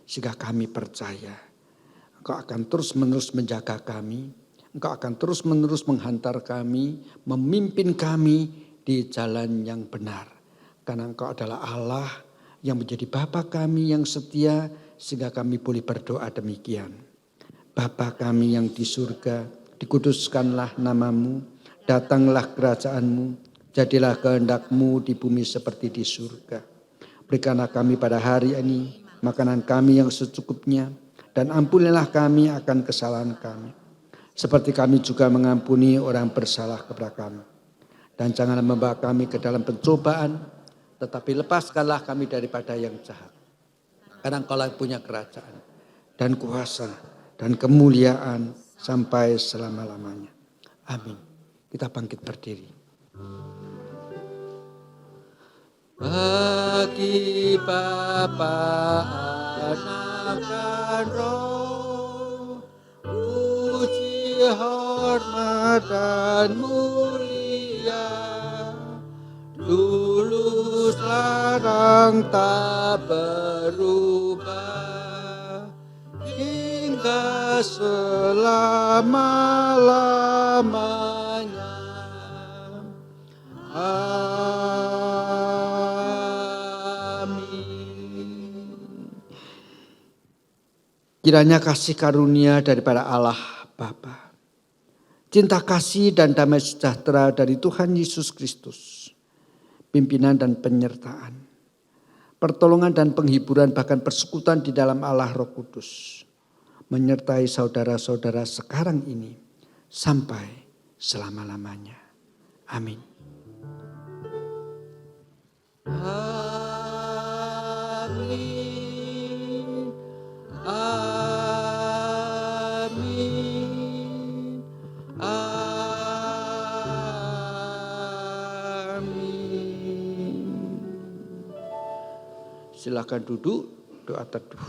Sehingga kami percaya Engkau akan terus-menerus menjaga kami, Engkau akan terus-menerus menghantar kami, memimpin kami di jalan yang benar. Karena Engkau adalah Allah yang menjadi Bapa kami yang setia, sehingga kami boleh berdoa demikian. Bapa kami yang di surga, dikuduskanlah nama-Mu, datanglah kerajaan-Mu, jadilah kehendak-Mu di bumi seperti di surga. Berikanlah kami pada hari ini makanan kami yang secukupnya, dan ampunilah kami akan kesalahan kami, seperti kami juga mengampuni orang bersalah kepada kami. Dan janganlah membawa kami ke dalam pencobaan, tetapi lepaskanlah kami daripada yang jahat. Karena Engkau lah punya kerajaan dan kuasa dan kemuliaan sampai selama-lamanya. Amin. Kita bangkit berdiri. Bagi Bapa, Anak dan Roh, puji, hormat dan mulia, dulu sekarang tak berubah, hingga selama-lamanya. Kiranya kasih karunia daripada Allah Bapa, cinta kasih dan damai sejahtera dari Tuhan Yesus Kristus, pimpinan dan penyertaan, pertolongan dan penghiburan bahkan persekutuan di dalam Allah Roh Kudus, menyertai saudara-saudara sekarang ini sampai selama-lamanya. Amin. Amin. Amin. Amin. Silakan duduk, doa teduh.